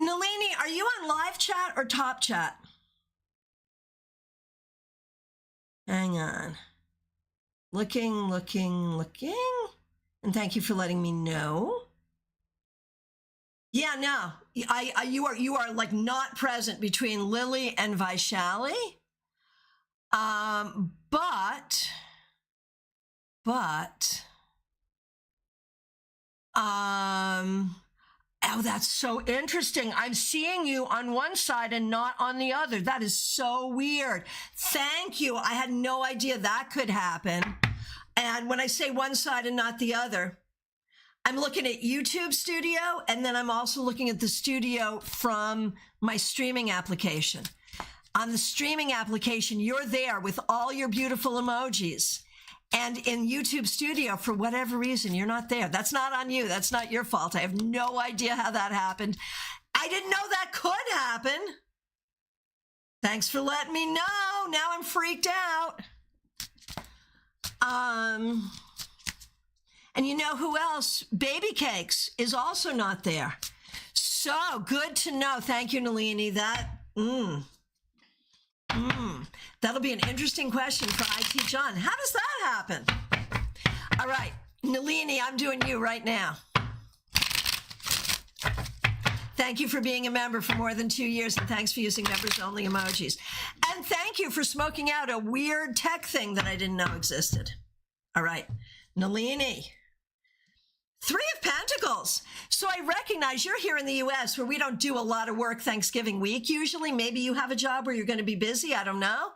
Nalini, are you on live chat or top chat? Hang on. Looking. And thank you for letting me know. Yeah, no. You are like not present between Lily and Vaishali. Oh, that's so interesting. I'm seeing you on one side and not on the other. That is so weird. Thank you. I had no idea that could happen. And when I say one side and not the other, I'm looking at YouTube Studio, and then I'm also looking at the studio from my streaming application. On the streaming application, you're there with all your beautiful emojis. And in YouTube Studio, for whatever reason, you're not there. That's not on you. That's not your fault. I have no idea how that happened. I didn't know that could happen. Thanks for letting me know. Now I'm freaked out. And you know who else? Baby Cakes is also not there. So good to know. Thank you, Nalini. That'll be an interesting question for IT John. How does that happen? All right, Nalini, I'm doing you right now. Thank you for being a member for more than 2 years, and thanks for using members only emojis. And thank you for smoking out a weird tech thing that I didn't know existed. All right, Nalini. 3 of Pentacles. So I recognize you're here in the US where we don't do a lot of work Thanksgiving week. Usually, maybe you have a job where you're going to be busy. I don't know.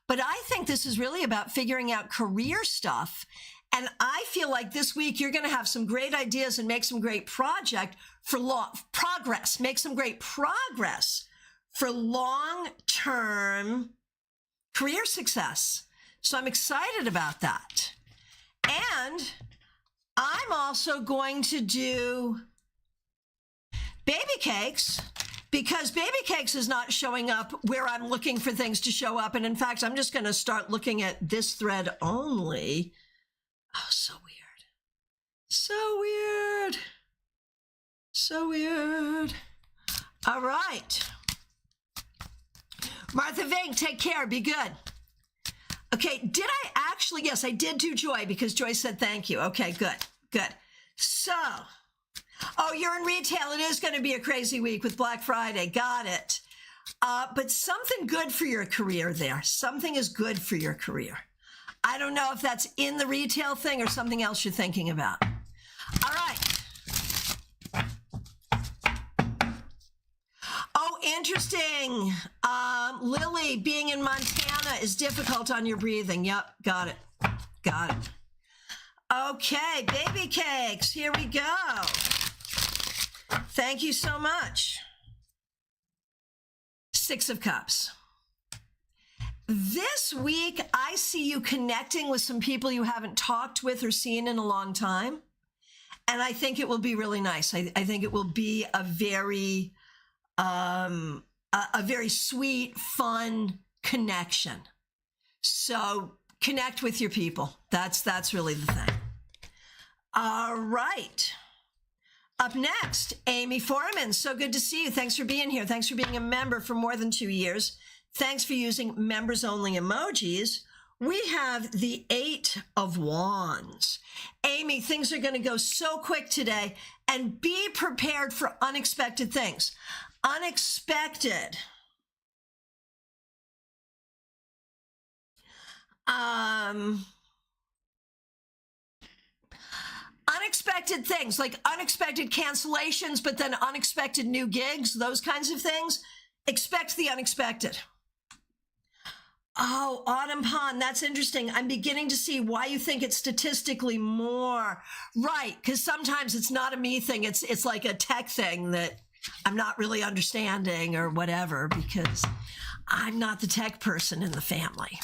But I think this is really about figuring out career stuff. And I feel like this week you're going to have some great ideas and make some great progress. Make some great progress for long-term career success. So I'm excited about that. And I'm also going to do Baby Cakes because Baby Cakes is not showing up where I'm looking for things to show up. And in fact, I'm just going to start looking at this thread only. Oh, so weird. So weird. So weird. All right. Martha Vink, take care. Be good. Okay, did I actually? Yes, I did do Joy because Joy said thank you. Okay, good, good. So, oh, you're in retail. It is going to be a crazy week with Black Friday. Got it. But something good for your career there. Something is good for your career. I don't know if that's in the retail thing or something else you're thinking about. All right. Oh, interesting. Lily, being in Montana is difficult on your breathing. Yep, got it. Got it. Okay, Baby Cakes, here we go. Thank you so much. Six of Cups. This week, I see you connecting with some people you haven't talked with or seen in a long time. And I think it will be really nice. I think it will be a very sweet, fun connection. So connect with your people. That's really the thing. All right. Up next, Amy Foreman. So good to see you. Thanks for being here. Thanks for being a member for more than 2 years. Thanks for using members-only emojis. We have the 8 of Wands. Amy, things are going to go so quick today, and be prepared for unexpected things. Unexpected. Unexpected things, like unexpected cancellations, but then unexpected new gigs, those kinds of things. Expect the unexpected. Oh, Autumn Pond, that's interesting. I'm beginning to see why you think it's statistically more. Right, because sometimes it's not a me thing. It's like a tech thing that I'm not really understanding or whatever, because I'm not the tech person in the family.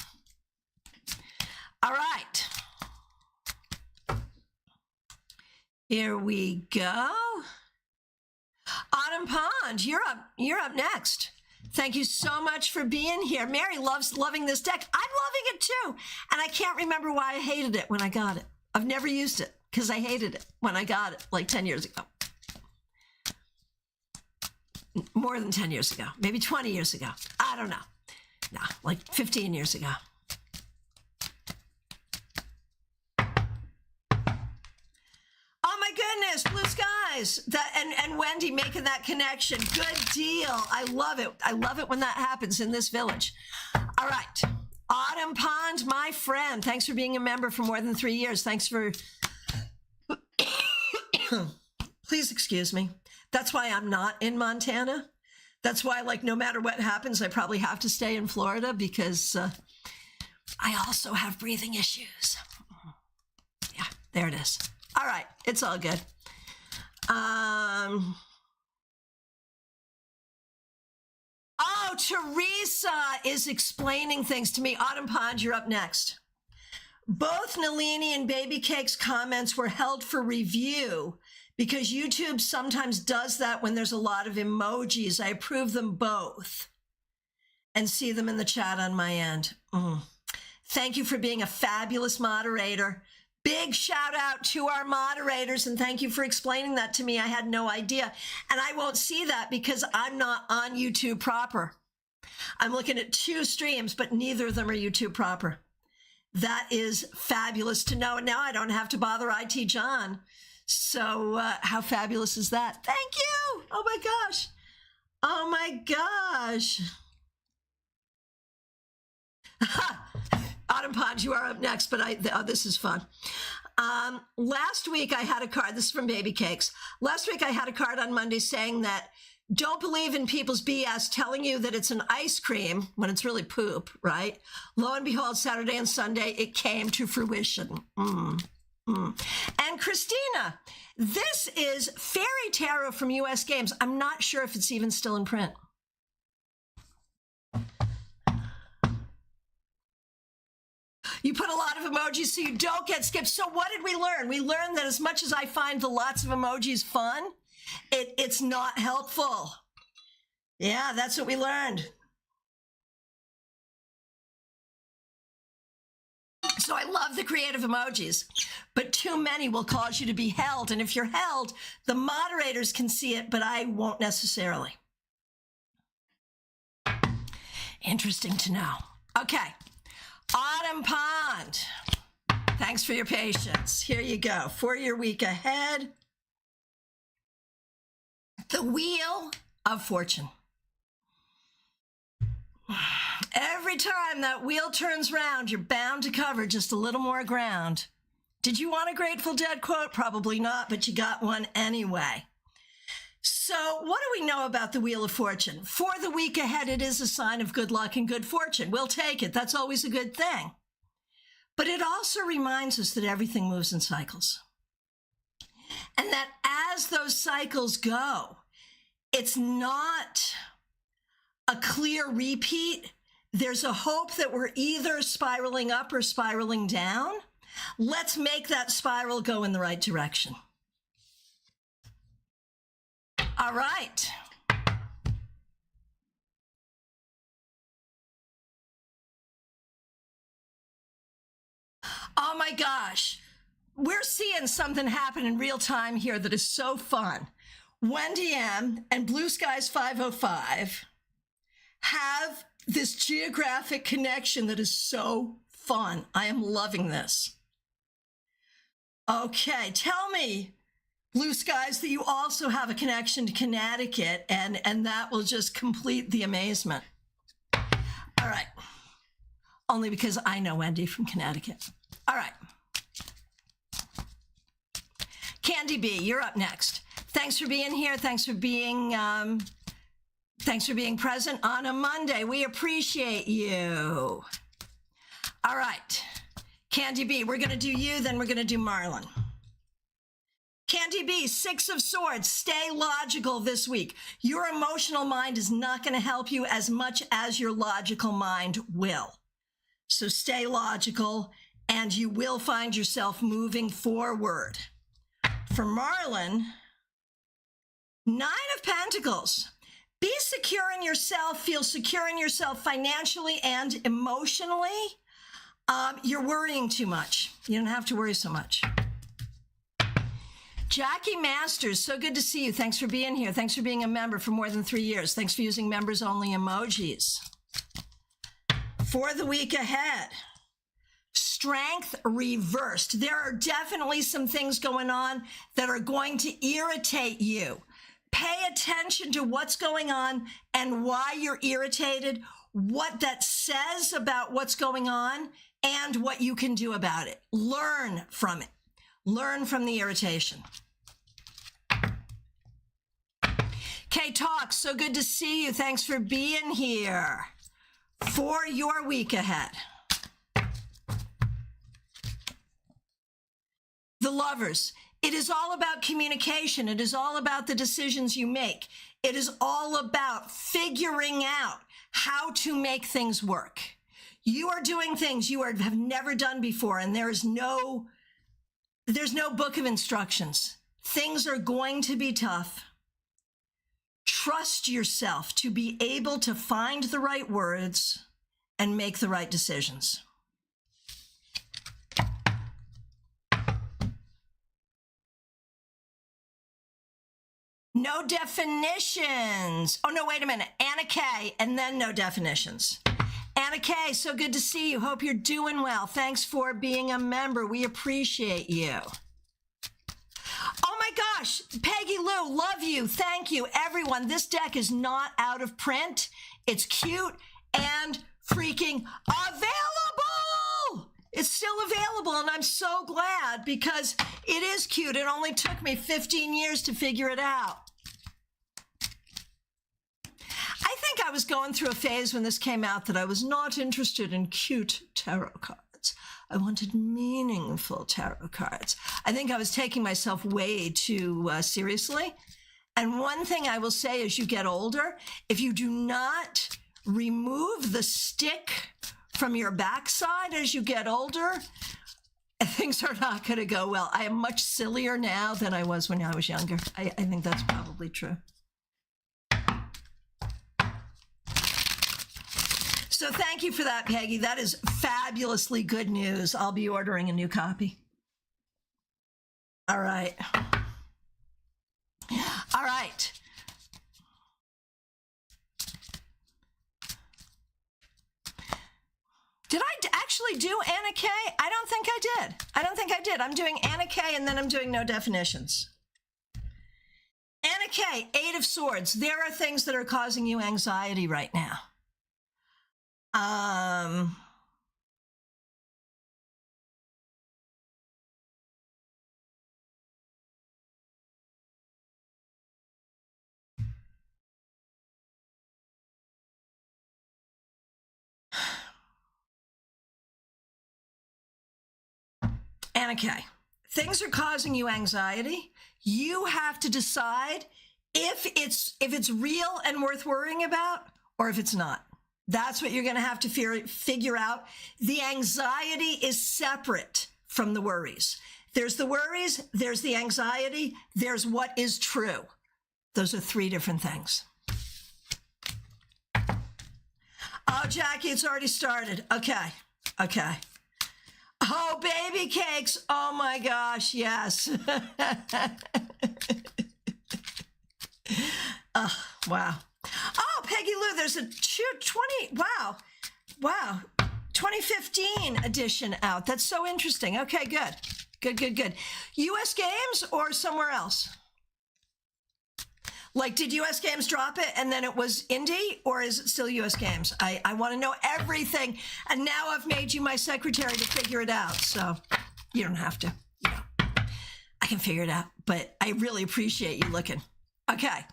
All right. Here we go. Autumn Pond, you're up next. Thank you so much for being here. Mary loving this deck. I'm loving it too. And I can't remember why I hated it when I got it. I've never used it because I hated it when I got it like 10 years ago. More than 10 years ago, maybe 20 years ago. I don't know. No, like 15 years ago. Oh my goodness, blue skies. And Wendy making that connection. Good deal. I love it. I love it when that happens in this village. All right. Autumn Pond, my friend. Thanks for being a member for more than 3 years. Thanks for... Please excuse me. That's why I'm not in Montana. That's why, like, no matter what happens, I probably have to stay in Florida because I also have breathing issues. Yeah, there it is. All right, it's all good. Oh, Teresa is explaining things to me. Autumn Pond, you're up next. Both Nalini and Baby Cake's comments were held for review because YouTube sometimes does that when there's a lot of emojis. I approve them both and see them in the chat on my end. Thank you for being a fabulous moderator. Big shout out to our moderators, and thank you for explaining that to me. I had no idea. And I won't see that because I'm not on YouTube proper. I'm looking at 2 streams, but neither of them are YouTube proper. That is fabulous to know. And now I don't have to bother IT John. So how fabulous is that? Thank you. Oh my gosh. Oh my gosh. Autumn Pond, you are up next, but this is fun. Last week I had a card. This is from Baby Cakes. Last week I had a card on Monday saying that don't believe in people's BS telling you that it's an ice cream when it's really poop, right? Lo and behold, Saturday and Sunday, it came to fruition. And Christina, this is Fairy Tarot from US Games. I'm not sure if it's even still in print. You put a lot of emojis so you don't get skipped. So what did we learn? We learned that as much as I find the lots of emojis fun, it's not helpful. Yeah, that's what we learned. So I love the creative emojis, but too many will cause you to be held. And if you're held, the moderators can see it, but I won't necessarily. Interesting to know. Okay. Autumn Pond. Thanks for your patience. Here you go. For your week ahead, the Wheel of Fortune. Every time that wheel turns round, you're bound to cover just a little more ground. Did you want a Grateful Dead quote? Probably not, but you got one anyway. So what do we know about the Wheel of Fortune? For the week ahead, it is a sign of good luck and good fortune. We'll take it. That's always a good thing. But it also reminds us that everything moves in cycles. And that as those cycles go, it's not a clear repeat. There's a hope that we're either spiraling up or spiraling down. Let's make that spiral go in the right direction. All right. Oh my gosh. We're seeing something happen in real time here that is so fun. Wendy M and Blue Skies 505 have this geographic connection that is so fun. I am loving this. Okay, tell me, Blue Skies, that you also have a connection to Connecticut, and that will just complete the amazement. All right. Only because I know Wendy from Connecticut. All right. Candy B, you're up next. Thanks for being here. Thanks for being present on a Monday. We appreciate you. All right. Candy B, we're going to do you, then we're going to do Marlon. Candy B, 6 of Swords, stay logical this week. Your emotional mind is not going to help you as much as your logical mind will. So stay logical, and you will find yourself moving forward. For Marlon, 9 of Pentacles. Be secure in yourself, feel secure in yourself financially and emotionally. You're worrying too much. You don't have to worry so much. Jackie Masters, so good to see you. Thanks for being here. Thanks for being a member for more than 3 years. Thanks for using members only emojis. For the week ahead, Strength reversed. There are definitely some things going on that are going to irritate you. Pay attention to what's going on and why you're irritated, what that says about what's going on, and what you can do about it. Learn from it. Learn from the irritation. Kay Talks, so good to see you. Thanks for being here. For your week ahead. The Lovers. It is all about communication. It is all about the decisions you make. It is all about figuring out how to make things work. You are doing things you have never done before, and there's no book of instructions. Things are going to be tough. Trust yourself to be able to find the right words and make the right decisions. No definitions. Oh, no, wait a minute. Anna K, and then no definitions. Anna K, so good to see you. Hope you're doing well. Thanks for being a member. We appreciate you. Oh my gosh, Peggy Lou, love you. Thank you, everyone. This deck is not out of print. It's cute and freaking available. It's still available, and I'm so glad because it is cute. It only took me 15 years to figure it out. I think I was going through a phase when this came out that I was not interested in cute tarot cards. I wanted meaningful tarot cards. I think I was taking myself way too seriously. And one thing I will say as you get older, if you do not remove the stick from your backside as you get older, things are not going to go well. I am much sillier now than I was when I was younger. I think that's probably true. So thank you for that, Peggy. That is fabulously good news. I'll be ordering a new copy. All right. All right. Did I actually do Anna K? I don't think I did. I'm doing Anna K and then I'm doing no definitions. Anna K, Eight of Swords. There are things that are causing you anxiety right now. Anna K, things are causing you anxiety. You have to decide if it's real and worth worrying about or if it's not. That's what you're going to have to figure out. The anxiety is separate from the worries. There's the worries, there's the anxiety, there's what is true. Those are three different things. Oh, Jackie, it's already started. Okay. Oh, baby cakes. Oh my gosh, yes. Oh, wow. Oh, Peggy Lou, there's a 2015 edition out. That's so interesting. Okay, good. U.S. Games or somewhere else? Like, did U.S. Games drop it and then it was indie, or is it still U.S. Games? I want to know everything, and now I've made you my secretary to figure it out, so you don't have to. I can figure it out, but I really appreciate you looking. Okay.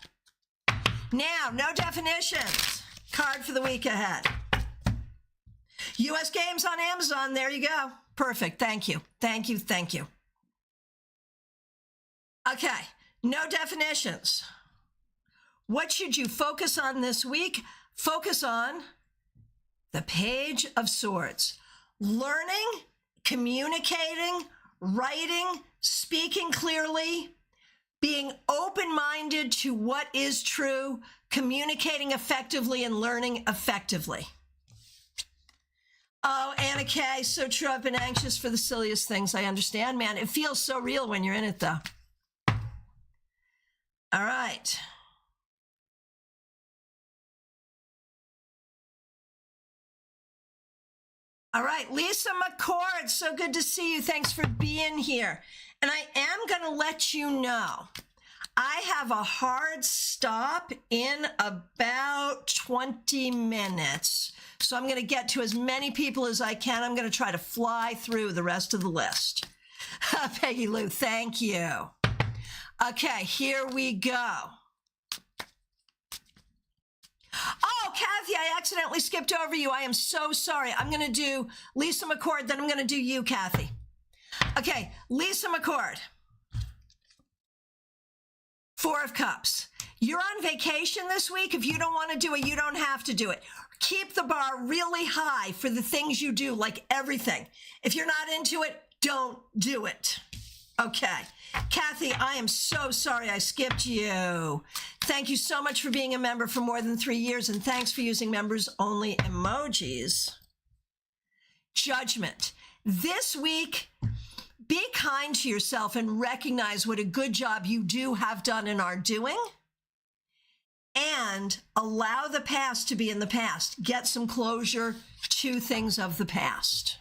Now, no definitions. Card for the week ahead. U.S. Games on Amazon. There you go. Perfect. Thank you. Okay. No definitions. What should you focus on this week? Focus on the Page of Swords. Learning, communicating, writing, speaking clearly, being open-minded to what is true, communicating effectively, and learning effectively. Oh, Anna K, so true. I've been anxious for the silliest things. I understand, man. It feels so real when you're in it, though. All right. All right, Lisa McCord, so good to see you. Thanks for being here. And I am going to let you know, I have a hard stop in about 20 minutes. So I'm going to get to as many people as I can. I'm going to try to fly through the rest of the list. Peggy Lou, thank you. Okay, here we go. Oh, Kathy, I accidentally skipped over you. I am so sorry. I'm going to do Lisa McCord, then I'm going to do you, Kathy. Okay, Lisa McCord. Four of Cups. You're on vacation this week. If you don't want to do it, you don't have to do it. Keep the bar really high for the things you do, like everything. If you're not into it, don't do it. Okay. Kathy, I am so sorry I skipped you. Thank you so much for being a member for more than 3 years, and thanks for using members-only emojis. Judgment. This week, be kind to yourself and recognize what a good job you do have done and are doing, and allow the past to be in the past. Get some closure to things of the past.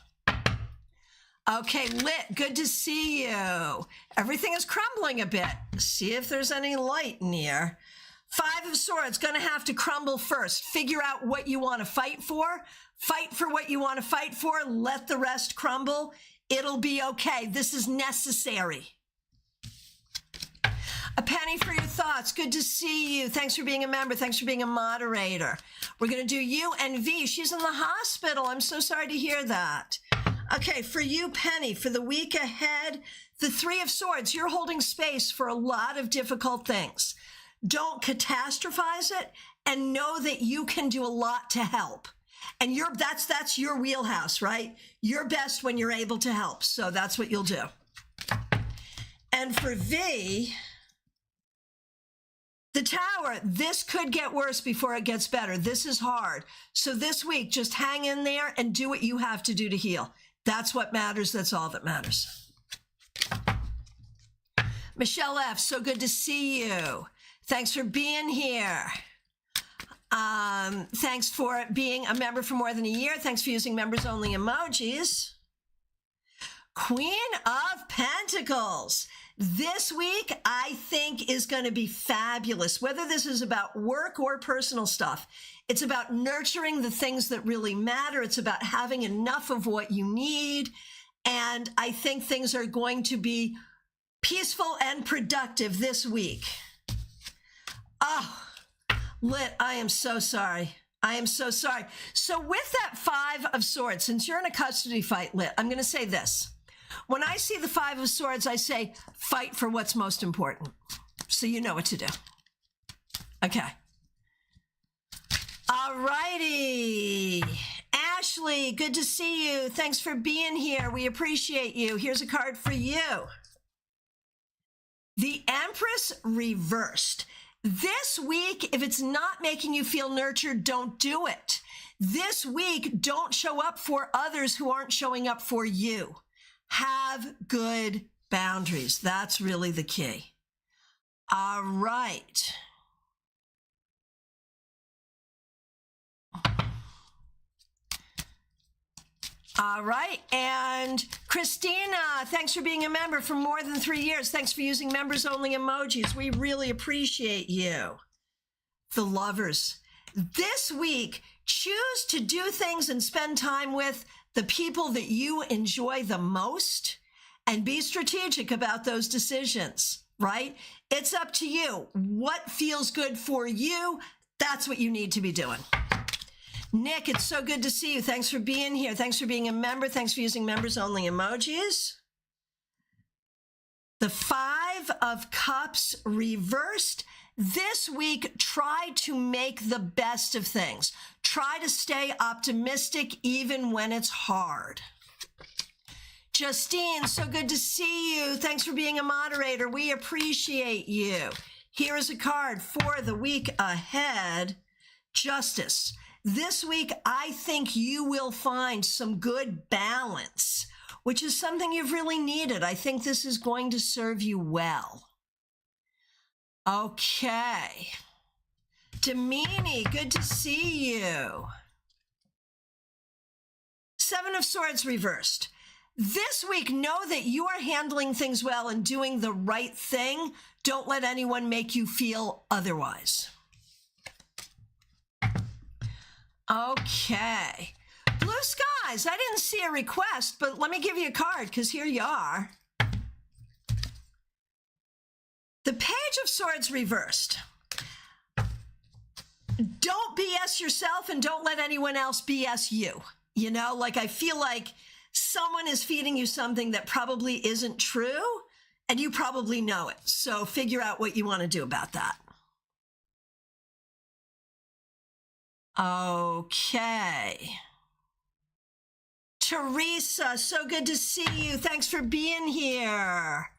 Okay, Lit, good to see you. Everything is crumbling a bit. See if there's any light in here. Five of Swords, gonna have to crumble first. Figure out what you want to fight for. Fight for what you want to fight for. Let the rest crumble. It'll be okay. This is necessary. A penny for your thoughts. Good to see you. Thanks for being a member. Thanks for being a moderator. We're going to do you and V. She's in the hospital. I'm so sorry to hear that. Okay, for you, Penny, for the week ahead, the Three of Swords, you're holding space for a lot of difficult things. Don't catastrophize it, and know that you can do a lot to help. And that's your wheelhouse, right? You're best when you're able to help. So that's what you'll do. And for V, The Tower, this could get worse before it gets better. This is hard. So this week, just hang in there and do what you have to do to heal. That's what matters. That's all that matters. Michelle F., so good to see you. Thanks for being here. Thanks for being a member for more than a year. Thanks for using members-only emojis. Queen of Pentacles. This week, I think, is going to be fabulous. Whether this is about work or personal stuff, it's about nurturing the things that really matter. It's about having enough of what you need. And I think things are going to be peaceful and productive this week. Oh, Lit, I am so sorry. I am so sorry. So with that Five of Swords, since you're in a custody fight, Lit, I'm going to say this. When I see the Five of Swords, I say, fight for what's most important. So you know what to do. Okay. All righty. Ashley, good to see you. Thanks for being here. We appreciate you. Here's a card for you. The Empress reversed. This week, if it's not making you feel nurtured, don't do it. This week, don't show up for others who aren't showing up for you. Have good boundaries. That's really the key. All right. All right. And Christina, thanks for being a member for more than 3 years. Thanks for using members-only emojis. We really appreciate you. The Lovers. This week, choose to do things and spend time with the people that you enjoy the most and be strategic about those decisions, right? It's up to you. What feels good for you, that's what you need to be doing. Nick, it's so good to see you. Thanks for being here. Thanks for being a member. Thanks for using members-only emojis. The Five of Cups reversed. This week, try to make the best of things. Try to stay optimistic even when it's hard. Justine, so good to see you. Thanks for being a moderator. We appreciate you. Here is a card for the week ahead. Justice. This week, I think you will find some good balance, which is something you've really needed. I think this is going to serve you well. Okay. Demini, good to see you. Seven of Swords reversed. This week, know that you are handling things well and doing the right thing. Don't let anyone make you feel otherwise. Okay. Blue skies. I didn't see a request, but let me give you a card because here you are. The Page of Swords reversed. Don't BS yourself and don't let anyone else BS you. You know, like I feel like someone is feeding you something that probably isn't true and you probably know it. So figure out what you want to do about that. Okay. Teresa, so good to see you. Thanks for being here.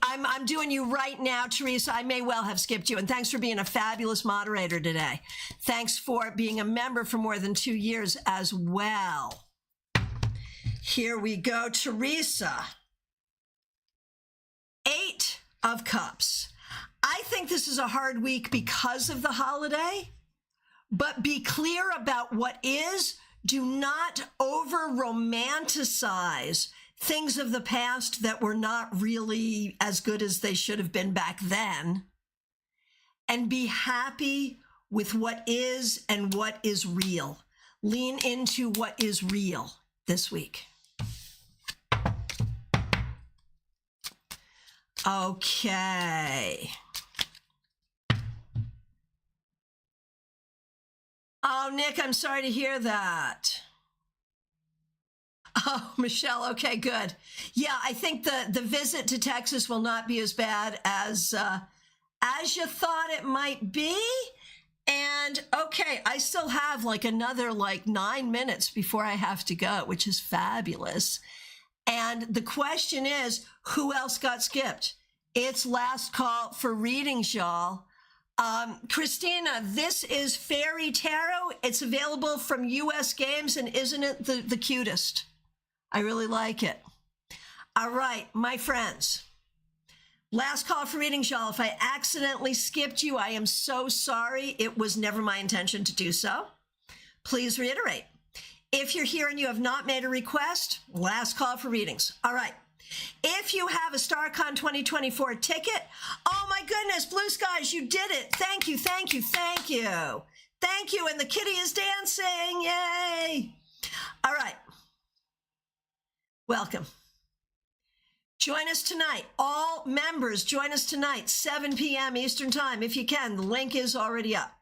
I'm doing you right now, Teresa. I may well have skipped you. And thanks for being a fabulous moderator today. Thanks for being a member for more than 2 years as well. Here we go, Teresa. 8 of Cups. I think this is a hard week because of the holiday, but be clear about what is. Do not over-romanticize things of the past that were not really as good as they should have been back then. And be happy with what is and what is real. Lean into what is real this week. Okay. Oh, Nick, I'm sorry to hear that. Oh, Michelle, okay, good. Yeah, I think the visit to Texas will not be as bad as you thought it might be. And okay, I still have like another 9 minutes before I have to go, which is fabulous. And the question is, who else got skipped? It's last call for readings, y'all. Christina, this is Fairy Tarot. It's available from US Games, and isn't it the cutest? I really like it. All right, my friends. Last call for readings, y'all. If I accidentally skipped you, I am so sorry. It was never my intention to do so. Please reiterate. If you're here and you have not made a request, last call for readings. All right. If you have a StaarCon 2024 ticket, oh my goodness, blue skies, you did it. Thank you, thank you, thank you. Thank you, and the kitty is dancing, yay. All right, welcome. Join us tonight. All members, join us tonight, 7 p.m. Eastern Time, if you can. The link is already up.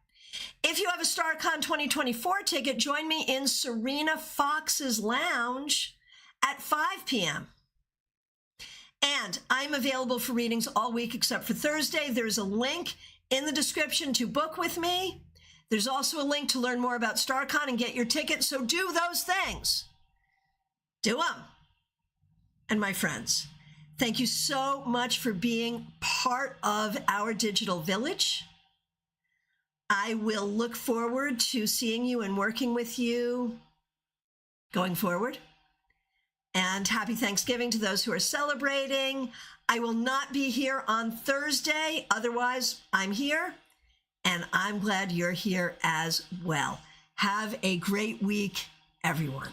If you have a StaarCon 2024 ticket, join me in Serena Fox's Lounge at 5 p.m. And I'm available for readings all week except for Thursday. There's a link in the description to book with me. There's also a link to learn more about StaarCon and get your ticket. So do those things. Do them. And my friends, thank you so much for being part of our digital village. I will look forward to seeing you and working with you going forward. And happy Thanksgiving to those who are celebrating. I will not be here on Thursday. Otherwise, I'm here, and I'm glad you're here as well. Have a great week, everyone.